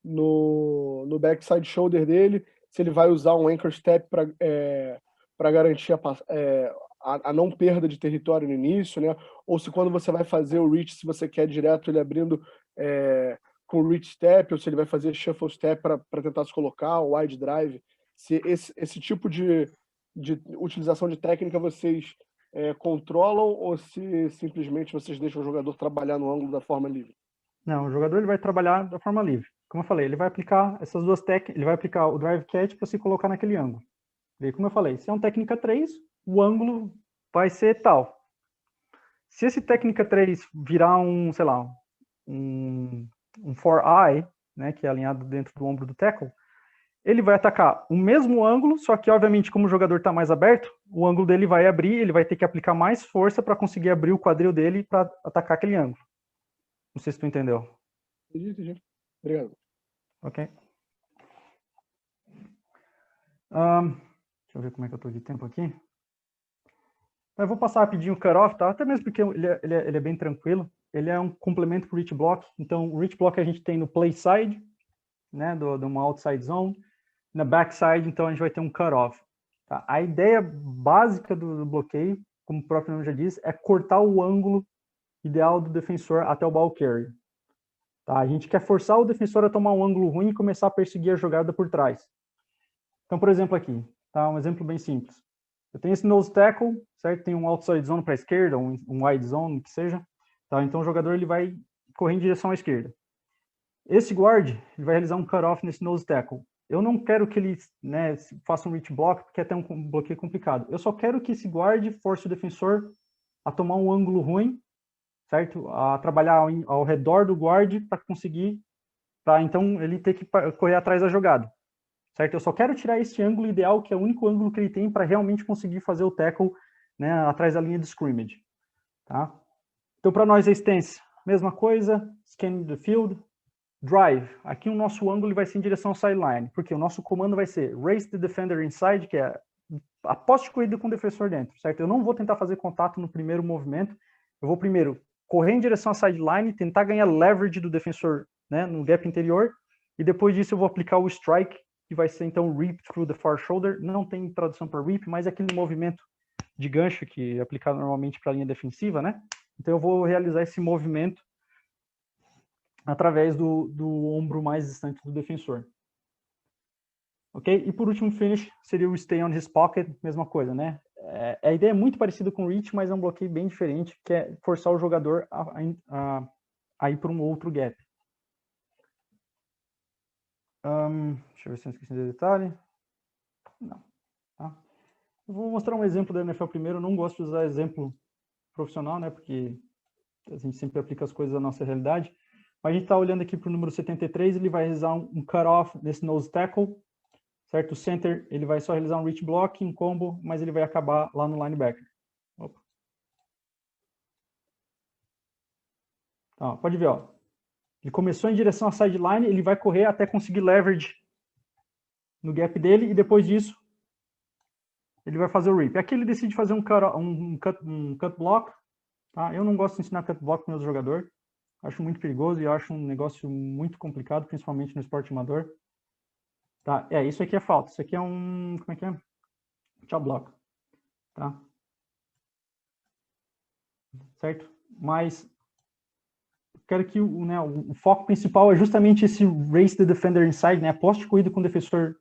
no backside shoulder dele, se ele vai usar um anchor step para garantir a não perda de território no início, né? Ou se quando você vai fazer o reach, se você quer direto ele abrindo com reach step, ou se ele vai fazer shuffle step para tentar se colocar, o wide drive. Se esse tipo de utilização de técnica vocês controlam, ou se simplesmente vocês deixam o jogador trabalhar no ângulo da forma livre? Não, o jogador ele vai trabalhar da forma livre. Como eu falei, ele vai aplicar essas duas técnicas, ele vai aplicar o drive catch para se colocar naquele ângulo. E como eu falei, se é um técnica 3, o ângulo vai ser tal. Se esse técnica 3 virar um, sei lá, um 4-eye, né, que é alinhado dentro do ombro do tackle, ele vai atacar o mesmo ângulo, só que, obviamente, como o jogador está mais aberto, o ângulo dele vai abrir, ele vai ter que aplicar mais força para conseguir abrir o quadril dele para atacar aquele ângulo. Não sei se tu entendeu. Entendi. Obrigado. Ok. Deixa eu ver como é que eu estou de tempo aqui. Eu vou passar rapidinho o cutoff, tá? Até mesmo porque ele é bem tranquilo. Ele é um complemento para o reach block. Então, o reach block a gente tem no play side, né, de uma outside zone. Na backside, então, a gente vai ter um cutoff. Tá? A ideia básica do bloqueio, como o próprio nome já diz, é cortar o ângulo ideal do defensor até o ball carrier. Tá? A gente quer forçar o defensor a tomar um ângulo ruim e começar a perseguir a jogada por trás. Então, por exemplo, aqui, tá? Um exemplo bem simples. Eu tenho esse nose tackle, certo? Tem um outside zone para a esquerda, um wide zone, que seja. Tá? Então, o jogador ele vai correr em direção à esquerda. Esse guard ele vai realizar um cutoff nesse nose tackle. Eu não quero que ele, né, faça um reach block, porque é até um bloqueio complicado. Eu só quero que esse guard force o defensor a tomar um ângulo ruim, certo? A trabalhar ao redor do guard para conseguir, para então ele ter que correr atrás da jogada, certo? Eu só quero tirar esse ângulo ideal, que é o único ângulo que ele tem para realmente conseguir fazer o tackle, né, atrás da linha de scrimmage, tá? Então, para nós, a stance, mesma coisa, scanning the field, drive. Aqui o nosso ângulo vai ser em direção ao sideline, porque o nosso comando vai ser raise the defender inside, que é a posse de corrida com o defensor dentro, certo? Eu não vou tentar fazer contato no primeiro movimento, eu vou primeiro correr em direção à sideline, tentar ganhar leverage do defensor, né, no gap interior, e depois disso eu vou aplicar o strike, que vai ser então rip through the far shoulder. Não tem tradução para rip, mas é aquele movimento de gancho que é aplicado normalmente para a linha defensiva, né? Então eu vou realizar esse movimento através do ombro mais distante do defensor. Ok? E por último, finish seria o stay on his pocket, mesma coisa, né? A ideia é muito parecida com o reach, mas é um bloqueio bem diferente, que é forçar o jogador a ir para um outro gap. Deixa eu ver se eu esqueci de detalhe. Não. Tá? Eu vou mostrar um exemplo da NFL primeiro. Eu não gosto de usar exemplo profissional, né? Porque a gente sempre aplica as coisas à nossa realidade. Mas a gente está olhando aqui para o número 73, ele vai realizar um cut-off nesse nose tackle, certo? O center, ele vai só realizar um reach block, um combo, mas ele vai acabar lá no linebacker. Opa. Então, pode ver, ó. Ele começou em direção à sideline, ele vai correr até conseguir leverage no gap dele, e depois disso, ele vai fazer o rip. Aqui ele decide fazer um cut block. Tá? Eu não gosto de ensinar cut block para meus jogadores. Acho muito perigoso e acho um negócio muito complicado, principalmente no esporte amador. Tá? Isso aqui é falta. Isso aqui é um... Como é que é? Chop block. Tá? Certo? Mas quero que o foco principal é justamente esse race the defender inside, né? Poste de corrida com o defensor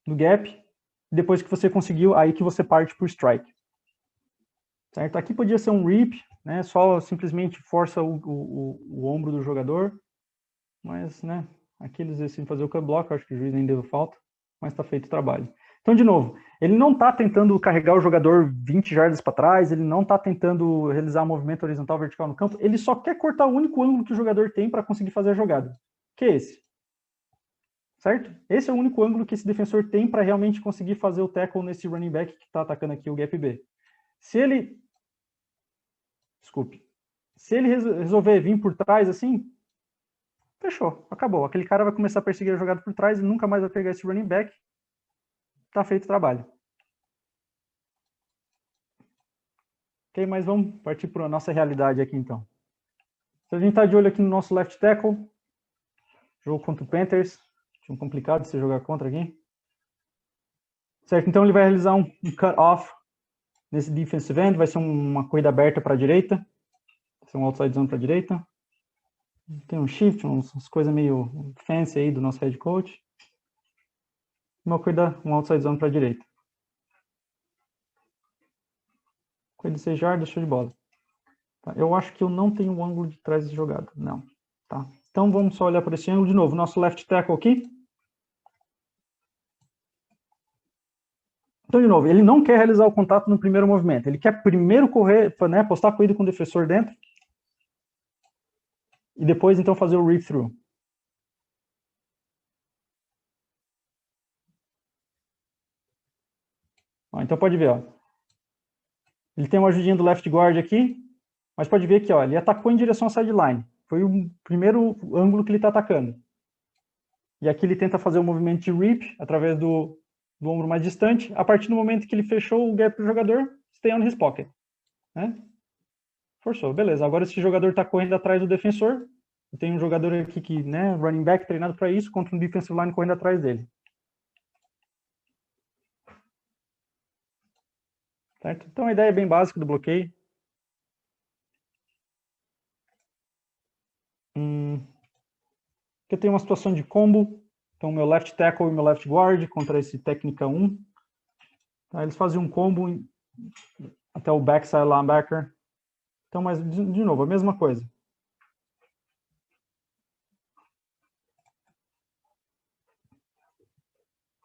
no gap. Depois que você conseguiu, aí que você parte para o strike. Certo? Aqui podia ser um rip, né? Só simplesmente força o ombro do jogador. Mas, né? Aqui eles decidem fazer o cut block, acho que o juiz nem deu falta, mas está feito o trabalho. Então, de novo, ele não está tentando carregar o jogador 20 jardas para trás, ele não está tentando realizar movimento horizontal vertical no campo, ele só quer cortar o único ângulo que o jogador tem para conseguir fazer a jogada, que é esse. Certo? Esse é o único ângulo que esse defensor tem para realmente conseguir fazer o tackle nesse running back que está atacando aqui o gap B. Se ele resolver vir por trás assim, fechou, acabou. Aquele cara vai começar a perseguir a jogada por trás e nunca mais vai pegar esse running back. Tá feito o trabalho. Ok, mas vamos partir para a nossa realidade aqui então. Se a gente está de olho aqui no nosso left tackle, jogo contra o Panthers, tinha um complicado de se jogar contra aqui. Certo, então ele vai realizar um cut-off nesse defensive end, vai ser uma corrida aberta para a direita, vai ser um outside zone para a direita. Tem um shift, umas coisas meio fancy aí do nosso head coach. Uma corrida, um outside zone para a direita. Corrida de 6 jardas, show de bola. Tá, eu acho que eu não tenho o ângulo de trás de jogada. Não. Tá? Então, vamos só olhar para esse ângulo de novo. Nosso left tackle aqui. Então, de novo, ele não quer realizar o contato no primeiro movimento. Ele quer primeiro correr, né, postar a corrida com o defensor dentro. E depois, então, fazer o read-through. Então, pode ver, ó. Ele tem uma ajudinha do left guard aqui, mas pode ver que, ó, ele atacou em direção à sideline. Foi o primeiro ângulo que ele está atacando. E aqui ele tenta fazer o movimento de rip através do ombro mais distante. A partir do momento que ele fechou o gap do jogador, stay on his pocket. Né? Forçou, beleza. Agora esse jogador está correndo atrás do defensor. Tem um jogador aqui que, né, running back treinado para isso, contra um defensive line correndo atrás dele. Certo? Então a ideia é bem básica do bloqueio. Aqui eu tenho uma situação de combo. Então meu left tackle e meu left guard contra esse técnica 1. Tá? Eles fazem um combo até o backside linebacker. Então, mas de novo, a mesma coisa.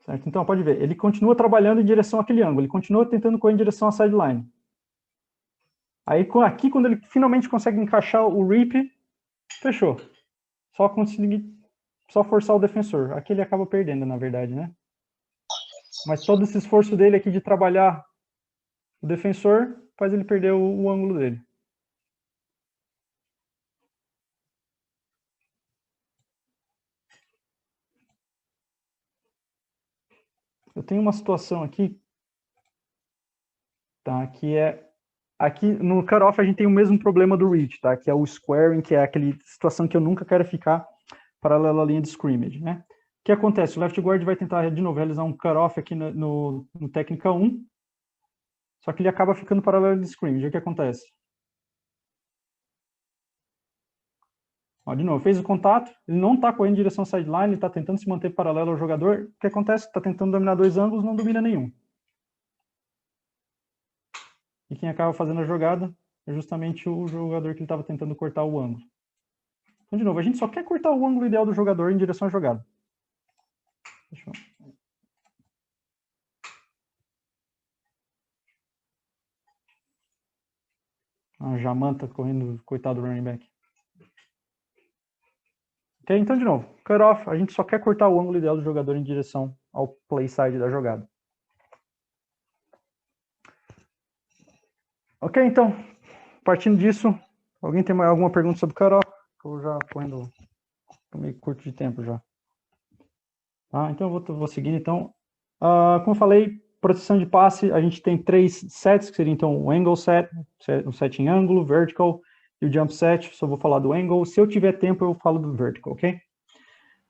Certo? Então, pode ver, ele continua trabalhando em direção àquele ângulo, ele continua tentando correr em direção à sideline. Aí, aqui, quando ele finalmente consegue encaixar o rip, fechou. Só forçar o defensor. Aqui ele acaba perdendo, na verdade, né? Mas todo esse esforço dele aqui de trabalhar o defensor faz ele perder o ângulo dele. Eu tenho uma situação aqui, tá? Aqui no cutoff a gente tem o mesmo problema do reach, tá? Que é o squaring, que é aquela situação que eu nunca quero ficar paralelo à linha de scrimmage, né? O que acontece? O left guard vai tentar de novo realizar um cutoff aqui no técnica 1, só que ele acaba ficando paralelo de scrimmage. O que acontece? Ó, de novo, fez o contato, ele não está correndo em direção ao sideline, ele está tentando se manter paralelo ao jogador. O que acontece? Está tentando dominar dois ângulos, não domina nenhum. E quem acaba fazendo a jogada é justamente o jogador que ele estava tentando cortar o ângulo. Então, de novo, a gente só quer cortar o ângulo ideal do jogador em direção à jogada. Deixa eu... A Jamanta correndo, coitado do running back. Ok, então de novo, cutoff, a gente só quer cortar o ângulo ideal do jogador em direção ao play side da jogada. Ok, então, partindo disso, alguém tem mais alguma pergunta sobre cutoff? Eu já tô meio curto de tempo já. Tá, então eu vou seguindo. Então, como eu falei, proteção de passe, a gente tem 3 sets, que seriam então o angle set, o set em ângulo, vertical, e o jump set. Só vou falar do angle. Se eu tiver tempo, eu falo do vertical, ok?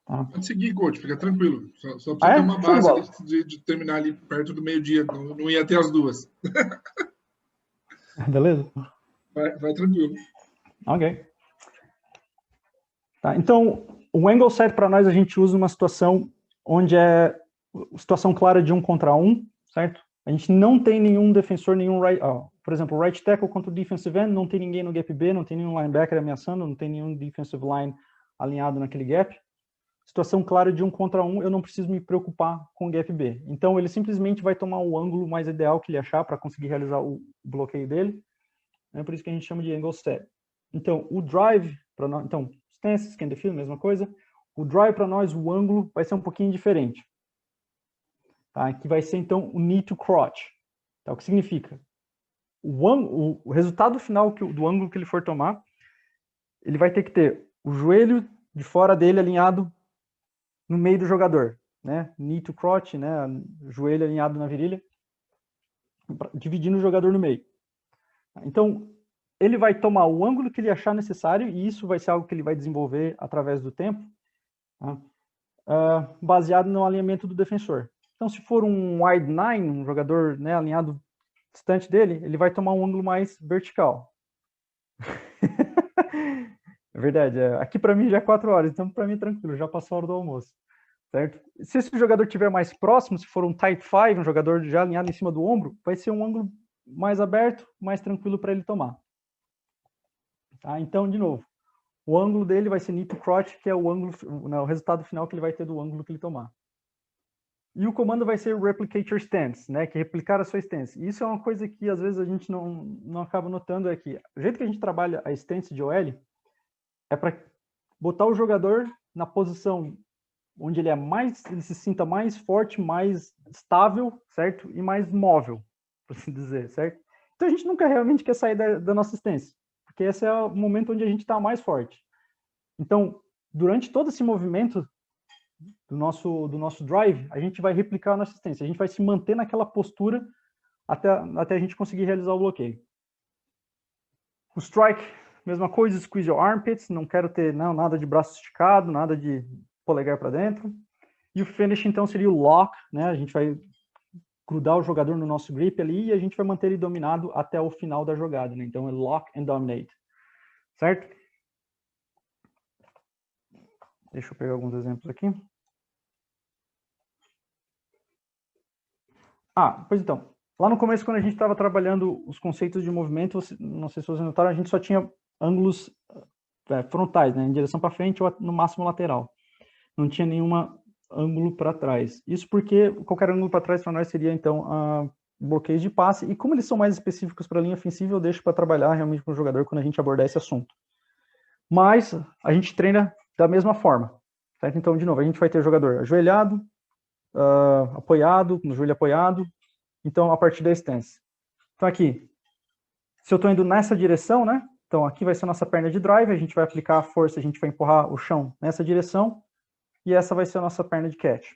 Tá. Pode seguir, coach, fica tranquilo. Só precisa ter uma base de terminar ali perto do meio-dia, não ia ter as duas. Beleza? Vai tranquilo. Ok. Tá, então, o angle set para nós a gente usa uma situação onde é situação clara de 1 contra 1, certo? A gente não tem nenhum defensor, por exemplo, o right tackle contra o defensive end, não tem ninguém no gap B, não tem nenhum linebacker ameaçando, não tem nenhum defensive line alinhado naquele gap. Situação clara de 1 contra 1, eu não preciso me preocupar com o gap B. Então, ele simplesmente vai tomar o ângulo mais ideal que ele achar para conseguir realizar o bloqueio dele. É por isso que a gente chama de angle set. Então, o drive, então, stance, scan the field, mesma coisa. O drive, para nós, o ângulo vai ser um pouquinho diferente. Tá? Que vai ser, então, o knee to crotch. Tá? O que significa? O resultado final do ângulo que ele for tomar, ele vai ter que ter o joelho de fora dele alinhado no meio do jogador, né? Knee to crotch, né? Joelho alinhado na virilha, dividindo o jogador no meio. Então, ele vai tomar o ângulo que ele achar necessário, e isso vai ser algo que ele vai desenvolver através do tempo, tá? Baseado no alinhamento do defensor. Então, se for um wide nine, um jogador, né, alinhado distante dele, ele vai tomar um ângulo mais vertical. É verdade, aqui para mim já é 4 horas, então para mim é tranquilo, já passou a hora do almoço, certo? Se esse jogador estiver mais próximo, se for um tight five, um jogador já alinhado em cima do ombro, vai ser um ângulo mais aberto, mais tranquilo para ele tomar. Tá? Então, de novo, o ângulo dele vai ser knee to crotch, que é o ângulo, o resultado final que ele vai ter do ângulo que ele tomar. E o comando vai ser replicate your stance, né, que é replicar a sua stance. Isso é uma coisa que às vezes a gente não acaba notando, é que o jeito que a gente trabalha a stance de OL é para botar o jogador na posição onde ele se sinta mais forte, mais estável, certo? E mais móvel, por assim dizer, certo? Então a gente nunca realmente quer sair da nossa stance, porque esse é o momento onde a gente está mais forte. Então, durante todo esse movimento do nosso drive, a gente vai replicar a nossa stance, a gente vai se manter naquela postura até a gente conseguir realizar o bloqueio. O strike, mesma coisa, squeeze your armpits, não quero ter nada de braço esticado, nada de polegar para dentro. E o finish, então, seria o lock, né? A gente vai grudar o jogador no nosso grip ali e a gente vai manter ele dominado até o final da jogada, né? Então é lock and dominate, certo? Deixa eu pegar alguns exemplos aqui. Pois então, lá no começo, quando a gente estava trabalhando os conceitos de movimento, não sei se vocês notaram, a gente só tinha ângulos frontais, né? Em direção para frente ou no máximo lateral. Não tinha nenhum ângulo para trás. Isso porque qualquer ângulo para trás para nós seria, então, bloqueios de passe. E como eles são mais específicos para a linha ofensiva, eu deixo para trabalhar realmente com o jogador quando a gente abordar esse assunto. Mas a gente treina da mesma forma. Certo? Então, de novo, a gente vai ter o jogador ajoelhado, apoiado, no joelho apoiado. Então, a partir da stance. Então, aqui, se eu estou indo nessa direção, né? Então, aqui vai ser a nossa perna de drive, a gente vai aplicar a força, a gente vai empurrar o chão nessa direção. E essa vai ser a nossa perna de catch.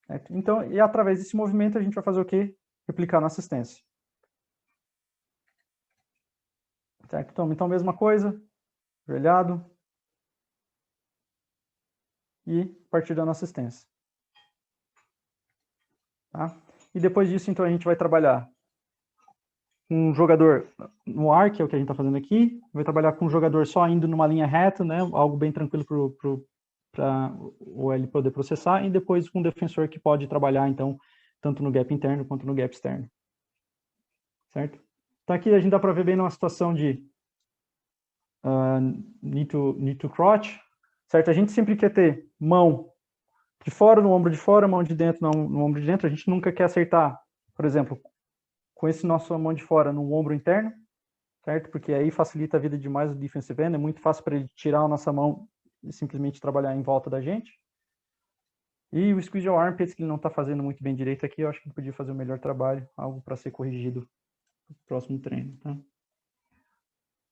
Certo? Então, e através desse movimento, a gente vai fazer o quê? Replicar a nossa assistência. Certo? Então, mesma coisa. Joelhado. E partir da nossa assistência. Tá? E depois disso, então, a gente vai trabalhar com um jogador no ar, que é o que a gente está fazendo aqui. Vai trabalhar com um jogador só indo numa linha reta, né? Algo bem tranquilo para o OL poder processar, e depois com um defensor que pode trabalhar, então, tanto no gap interno quanto no gap externo. Certo? Então aqui a gente dá para ver bem numa situação de knee to crotch, certo? A gente sempre quer ter mão de fora no ombro de fora, mão de dentro no ombro de dentro. A gente nunca quer acertar, por exemplo, com esse nosso mão de fora no ombro interno, certo? Porque aí facilita a vida demais do defensive end, é muito fácil para ele tirar a nossa mão e simplesmente trabalhar em volta da gente. E o squeeze your armpits, que ele não está fazendo muito bem direito aqui, eu acho que ele podia fazer um melhor trabalho, algo para ser corrigido no próximo treino. Tá?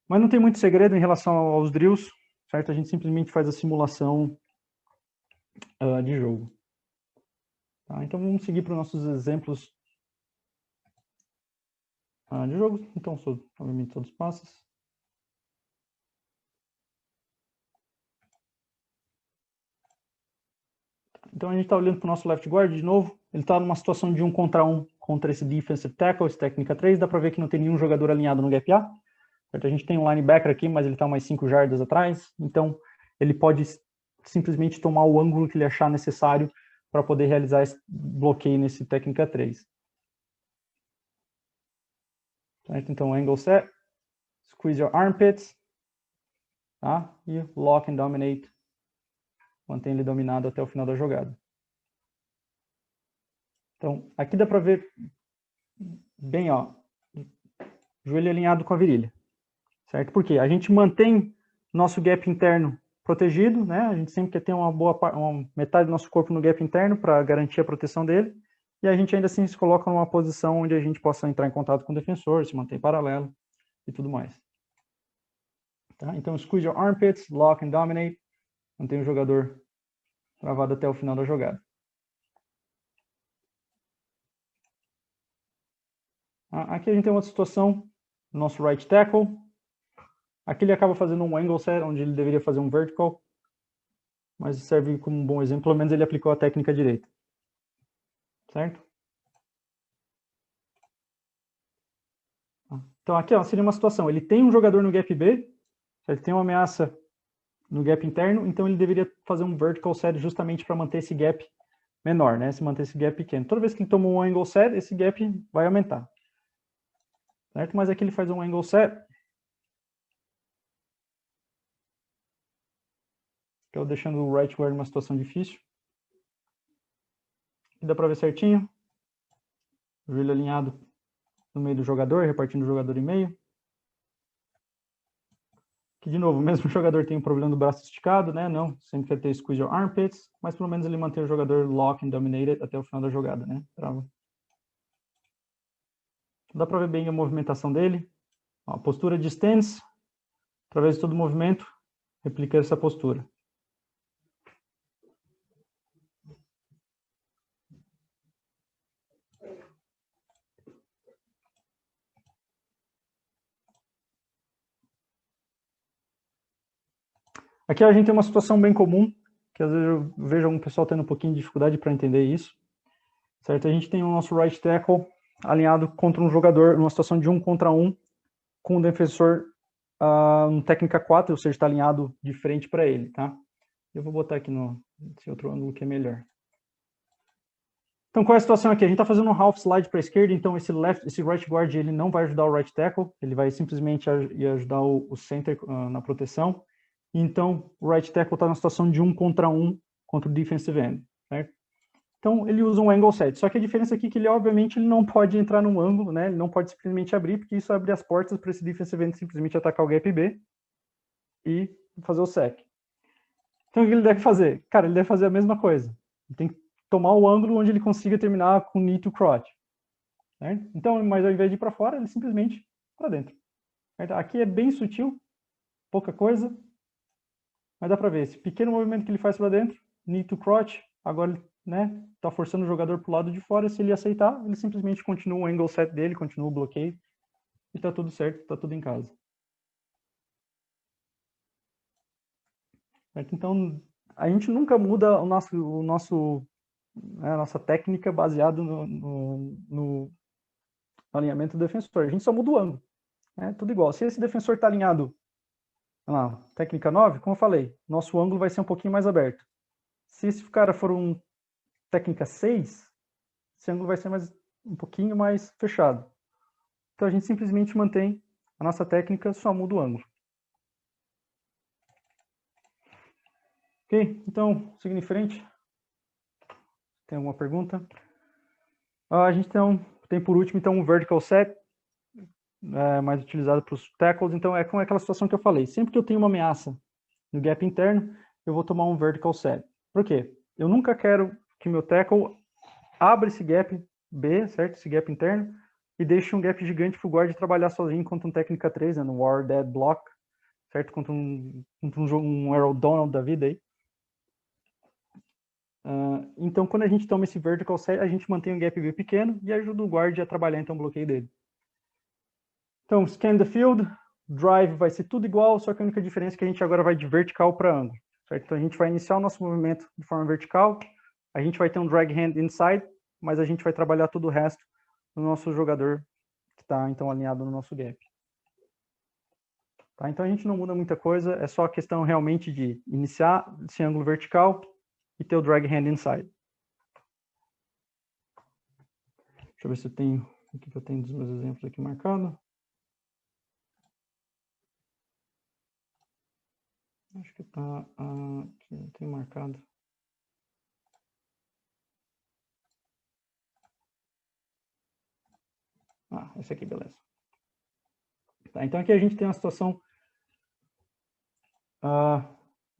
Mas não tem muito segredo em relação aos drills, certo? A gente simplesmente faz a simulação de jogo. Tá? Então vamos seguir para os nossos exemplos de jogo. Então, obviamente, todos os passos. Então a gente está olhando para o nosso left guard de novo. Ele está numa situação de 1 contra 1 contra esse defensive tackle, esse técnica 3. Dá para ver que não tem nenhum jogador alinhado no gap A. Certo? A gente tem um linebacker aqui, mas ele está umas 5 jardas atrás. Então ele pode simplesmente tomar o ângulo que ele achar necessário para poder realizar esse bloqueio nesse técnica 3. Certo? Então angle set, squeeze your armpits, tá? E lock and dominate. Mantém ele dominado até o final da jogada. Então, aqui dá para ver bem, ó, joelho alinhado com a virilha, certo? Porque a gente mantém nosso gap interno protegido, né? A gente sempre quer ter uma metade do nosso corpo no gap interno para garantir a proteção dele, e a gente ainda assim se coloca numa posição onde a gente possa entrar em contato com o defensor, se manter paralelo e tudo mais. Tá? Então, squeeze your armpits, lock and dominate. Mantém o jogador travado até o final da jogada. Aqui a gente tem uma situação, nosso right tackle. Aqui ele acaba fazendo um angle set, onde ele deveria fazer um vertical, mas serve como um bom exemplo, pelo menos ele aplicou a técnica direita. Certo? Então aqui ó, seria uma situação, ele tem um jogador no gap B, ele tem uma ameaça no gap interno, então ele deveria fazer um vertical set justamente para manter esse gap menor, né? Se manter esse gap pequeno. Toda vez que ele toma um angle set, esse gap vai aumentar. Certo? Mas aqui ele faz um angle set. Estou deixando o right guard numa situação difícil. Aqui dá para ver certinho. O joelho alinhado no meio do jogador, repartindo o jogador em meio. Aqui, de novo, mesmo o jogador tem um problema do braço esticado, né? Não, sempre quer ter squeeze your armpits, mas pelo menos ele mantém o jogador lock and dominated até o final da jogada, né? Trava. Dá para ver bem a movimentação dele. Ó, a postura de stance, através de todo o movimento, replica essa postura. Aqui a gente tem uma situação bem comum, que às vezes eu vejo algum pessoal tendo um pouquinho de dificuldade para entender isso. Certo? A gente tem o nosso right tackle alinhado contra um jogador numa situação de 1 contra 1, com o defensor no técnica 4, ou seja, está alinhado de frente para ele, tá? Eu vou botar aqui nesse outro ângulo que é melhor. Então, qual é a situação aqui? A gente está fazendo um half slide para a esquerda, então esse right guard ele não vai ajudar o right tackle, ele vai simplesmente ajudar o center na proteção. Então, o right tackle está na situação de 1 contra 1 contra o defensive end, certo? Então, ele usa um angle set. Só que a diferença aqui é que ele, obviamente, ele não pode entrar num ângulo, né? Ele não pode simplesmente abrir, porque isso abre as portas para esse defensive end simplesmente atacar o gap B e fazer o sec. Então, o que ele deve fazer? Cara, ele deve fazer a mesma coisa. Ele tem que tomar o ângulo onde ele consiga terminar com knee to crotch. Certo? Então, mas ao invés de ir para fora, ele simplesmente para dentro. Certo? Aqui é bem sutil, pouca coisa, mas dá para ver esse pequeno movimento que ele faz para dentro, knee to crotch, agora ele, né, tá forçando o jogador para o lado de fora. Se ele aceitar, ele simplesmente continua o angle set dele, continua o bloqueio e tá tudo certo, tá tudo em casa. Certo? Então, a gente nunca muda a nossa técnica baseado no alinhamento do defensor. A gente só muda o ângulo. É tudo igual. Se esse defensor está alinhado lá, técnica 9, como eu falei, nosso ângulo vai ser um pouquinho mais aberto. Se esse cara for um técnica 6, esse ângulo vai ser um pouquinho mais fechado. Então a gente simplesmente mantém a nossa técnica, só muda o ângulo. Ok? Então, seguindo em frente. Tem alguma pergunta? A gente tem por último então um vertical set, mais utilizado para os tackles. Então é como aquela situação que eu falei. Sempre que eu tenho uma ameaça no gap interno, eu vou tomar um vertical set. Por quê? Eu nunca quero que meu tackle abra esse gap B, certo? Esse gap interno, e deixe um gap gigante para o guard trabalhar sozinho contra um técnica 3, né, no War Dead Block, certo? Contra um Arrow Donald da vida aí. Então, quando a gente toma esse vertical set, a gente mantém um gap B pequeno e ajuda o guard a trabalhar então o bloqueio dele. Então, scan the field, drive vai ser tudo igual, só que a única diferença é que a gente agora vai de vertical para ângulo, certo? Então, a gente vai iniciar o nosso movimento de forma vertical, a gente vai ter um drag hand inside, mas a gente vai trabalhar todo o resto no nosso jogador que está então alinhado no nosso gap. Tá? Então, a gente não muda muita coisa, é só a questão realmente de iniciar esse ângulo vertical e ter o drag hand inside. Deixa eu ver se eu tenho, o que eu tenho dos meus exemplos aqui marcado. Acho que tá aqui, tem marcado. Esse aqui, beleza. Tá, então aqui a gente tem uma situação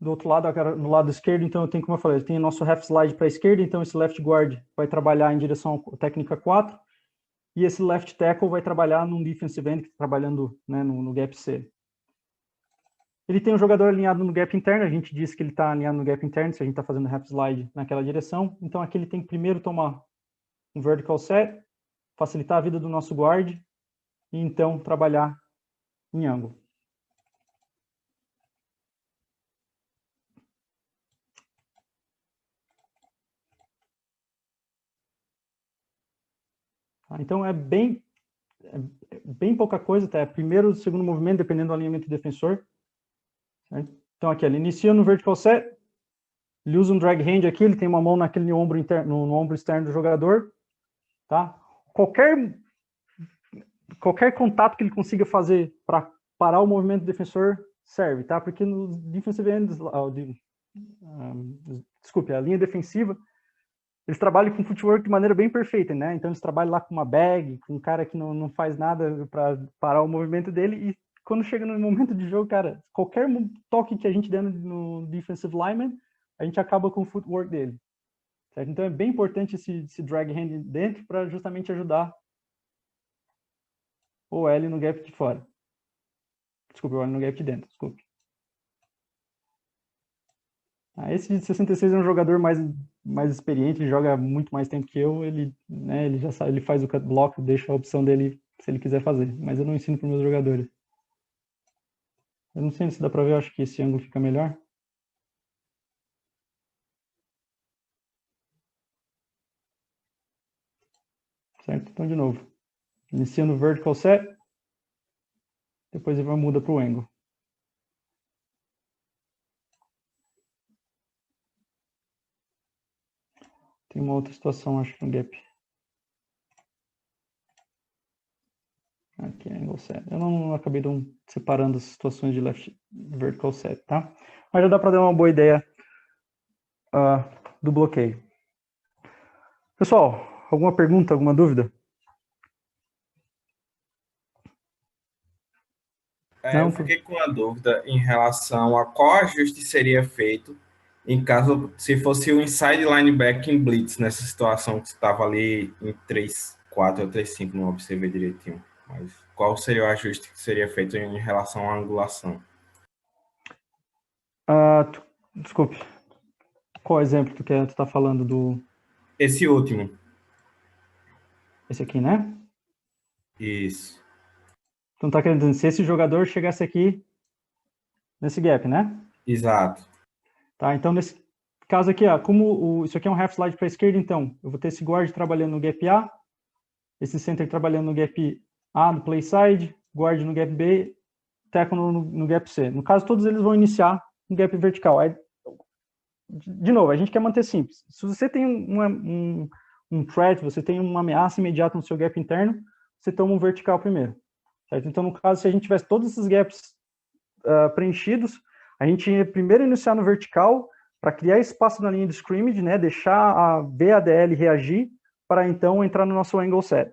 do outro lado, no lado esquerdo, então eu tenho, como eu falei, eu tenho o nosso half slide para a esquerda, então esse left guard vai trabalhar em direção à técnica 4, e esse left tackle vai trabalhar num defensive end, que está trabalhando, né, no gap C. Ele tem um jogador alinhado no gap interno, a gente disse que ele está alinhado no gap interno, se a gente está fazendo half slide naquela direção, então aqui ele tem que primeiro tomar um vertical set, facilitar a vida do nosso guard, e então trabalhar em ângulo. Então é bem pouca coisa, tá? Primeiro, segundo movimento, dependendo do alinhamento do defensor. Certo? Então aqui, ele inicia no vertical set, ele usa um drag hand aqui, ele tem uma mão naquele ombro interno, no ombro externo do jogador, tá? Qualquer contato que ele consiga fazer para parar o movimento do defensor serve, tá? Porque nos defensive ends, desculpe, a linha defensiva, eles trabalham com footwork de maneira bem perfeita, né? Então eles trabalham lá com uma bag, com um cara que não faz nada para parar o movimento dele, e quando chega no momento de jogo, cara, qualquer toque que a gente der no defensive lineman, a gente acaba com o footwork dele. Certo? Então é bem importante esse drag hand dentro para justamente ajudar o L no gap de fora. Desculpe, o L no gap de dentro, desculpe. Esse de 66 é um jogador mais experiente, ele joga muito mais tempo que eu, ele já sabe, ele faz o cut block, deixa a opção dele se ele quiser fazer, mas eu não ensino para os meus jogadores. Eu não sei se dá para ver, eu acho que esse ângulo fica melhor. Certo? Então, de novo, iniciando o vertical set, depois ele muda para o angle. Tem uma outra situação, acho que no gap. Aqui, angle set. Eu não acabei separando as situações de left vertical set, tá? Mas já dá para dar uma boa ideia do bloqueio. Pessoal, alguma pergunta, alguma dúvida? Eu fiquei com uma dúvida em relação a qual ajuste seria feito em caso, se fosse o inside linebacker em blitz, nessa situação que estava ali em 3-4 ou 3-5, não observei direitinho. Mas qual seria o ajuste que seria feito em relação à angulação? Desculpe. Qual exemplo tu está falando do... Esse último. Esse aqui, né? Isso. Então tá querendo dizer, se esse jogador chegasse aqui nesse gap, né? Exato. Tá, então nesse caso aqui, isso aqui é um half slide para a esquerda, então eu vou ter esse guard trabalhando no gap A, esse center trabalhando no gap A no play side, guard no gap B, tackle no gap C. No caso, todos eles vão iniciar no gap vertical. Aí, de novo, a gente quer manter simples. Se você tem um threat, você tem uma ameaça imediata no seu gap interno, você toma um vertical primeiro. Certo? Então, no caso, se a gente tivesse todos esses gaps preenchidos, a gente ia primeiro iniciar no vertical para criar espaço na linha de scrimmage, né, deixar a BADL reagir para então entrar no nosso angle set.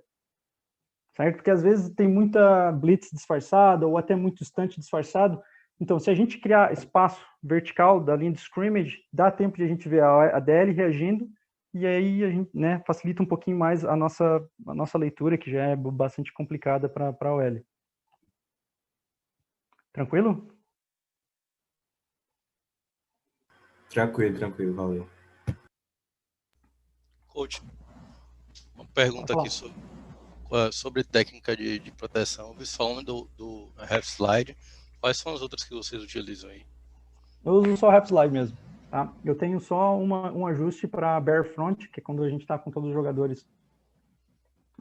Certo? Porque às vezes tem muita blitz disfarçada ou até muito stunt disfarçado. Então, se a gente criar espaço vertical da linha de scrimmage, dá tempo de a gente ver a DL reagindo e aí a gente, né, facilita um pouquinho mais a nossa leitura, que já é bastante complicada para a OL. Tranquilo? Tranquilo, valeu. Coach, uma pergunta aqui sobre técnica de proteção. Eu vi falando do half slide. Quais são as outras que vocês utilizam aí? Eu uso só half slide mesmo. Tá? Eu tenho só um ajuste para bare front, que é quando a gente está com todos os jogadores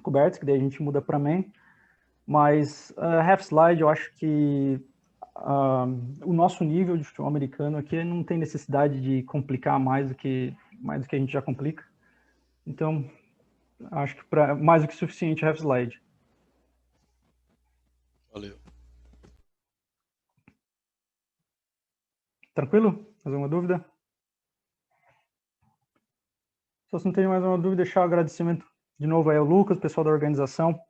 cobertos, que daí a gente muda para man. Mas half slide, eu acho que o nosso nível de futebol americano aqui não tem necessidade de complicar mais do que a gente já complica. Então, acho que mais do que suficiente half slide. Valeu. Tranquilo? Mais alguma dúvida? Se você não tem mais uma dúvida, deixar o agradecimento de novo aí ao Lucas, pessoal da organização.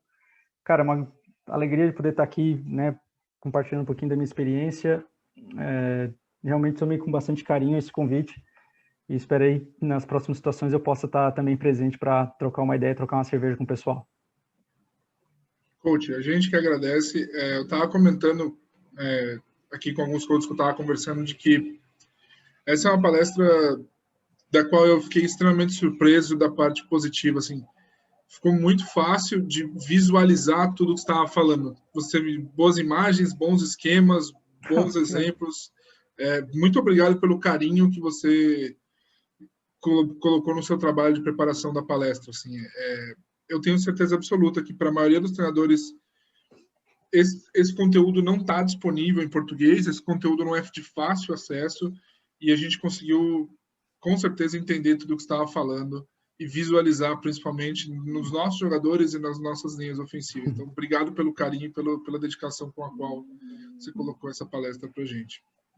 Cara, é uma alegria de poder estar aqui, né, compartilhando um pouquinho da minha experiência. Realmente tomei com bastante carinho esse convite e esperei que nas próximas situações eu possa estar também presente para trocar uma ideia, trocar uma cerveja com o pessoal. Coach, a gente que agradece. Eu estava comentando aqui com alguns coaches que eu estava conversando de que essa é uma palestra da qual eu fiquei extremamente surpreso da parte positiva, assim. Ficou muito fácil de visualizar tudo que você estava falando. Você viu boas imagens, bons esquemas, bons exemplos. Muito obrigado pelo carinho que você colocou no seu trabalho de preparação da palestra. Assim, eu tenho certeza absoluta que para a maioria dos treinadores esse conteúdo não está disponível em português, esse conteúdo não é de fácil acesso e a gente conseguiu com certeza entender tudo o que você estava falando e visualizar principalmente nos nossos jogadores e nas nossas linhas ofensivas. Então, obrigado pelo carinho e pela dedicação com a qual você colocou essa palestra para a gente.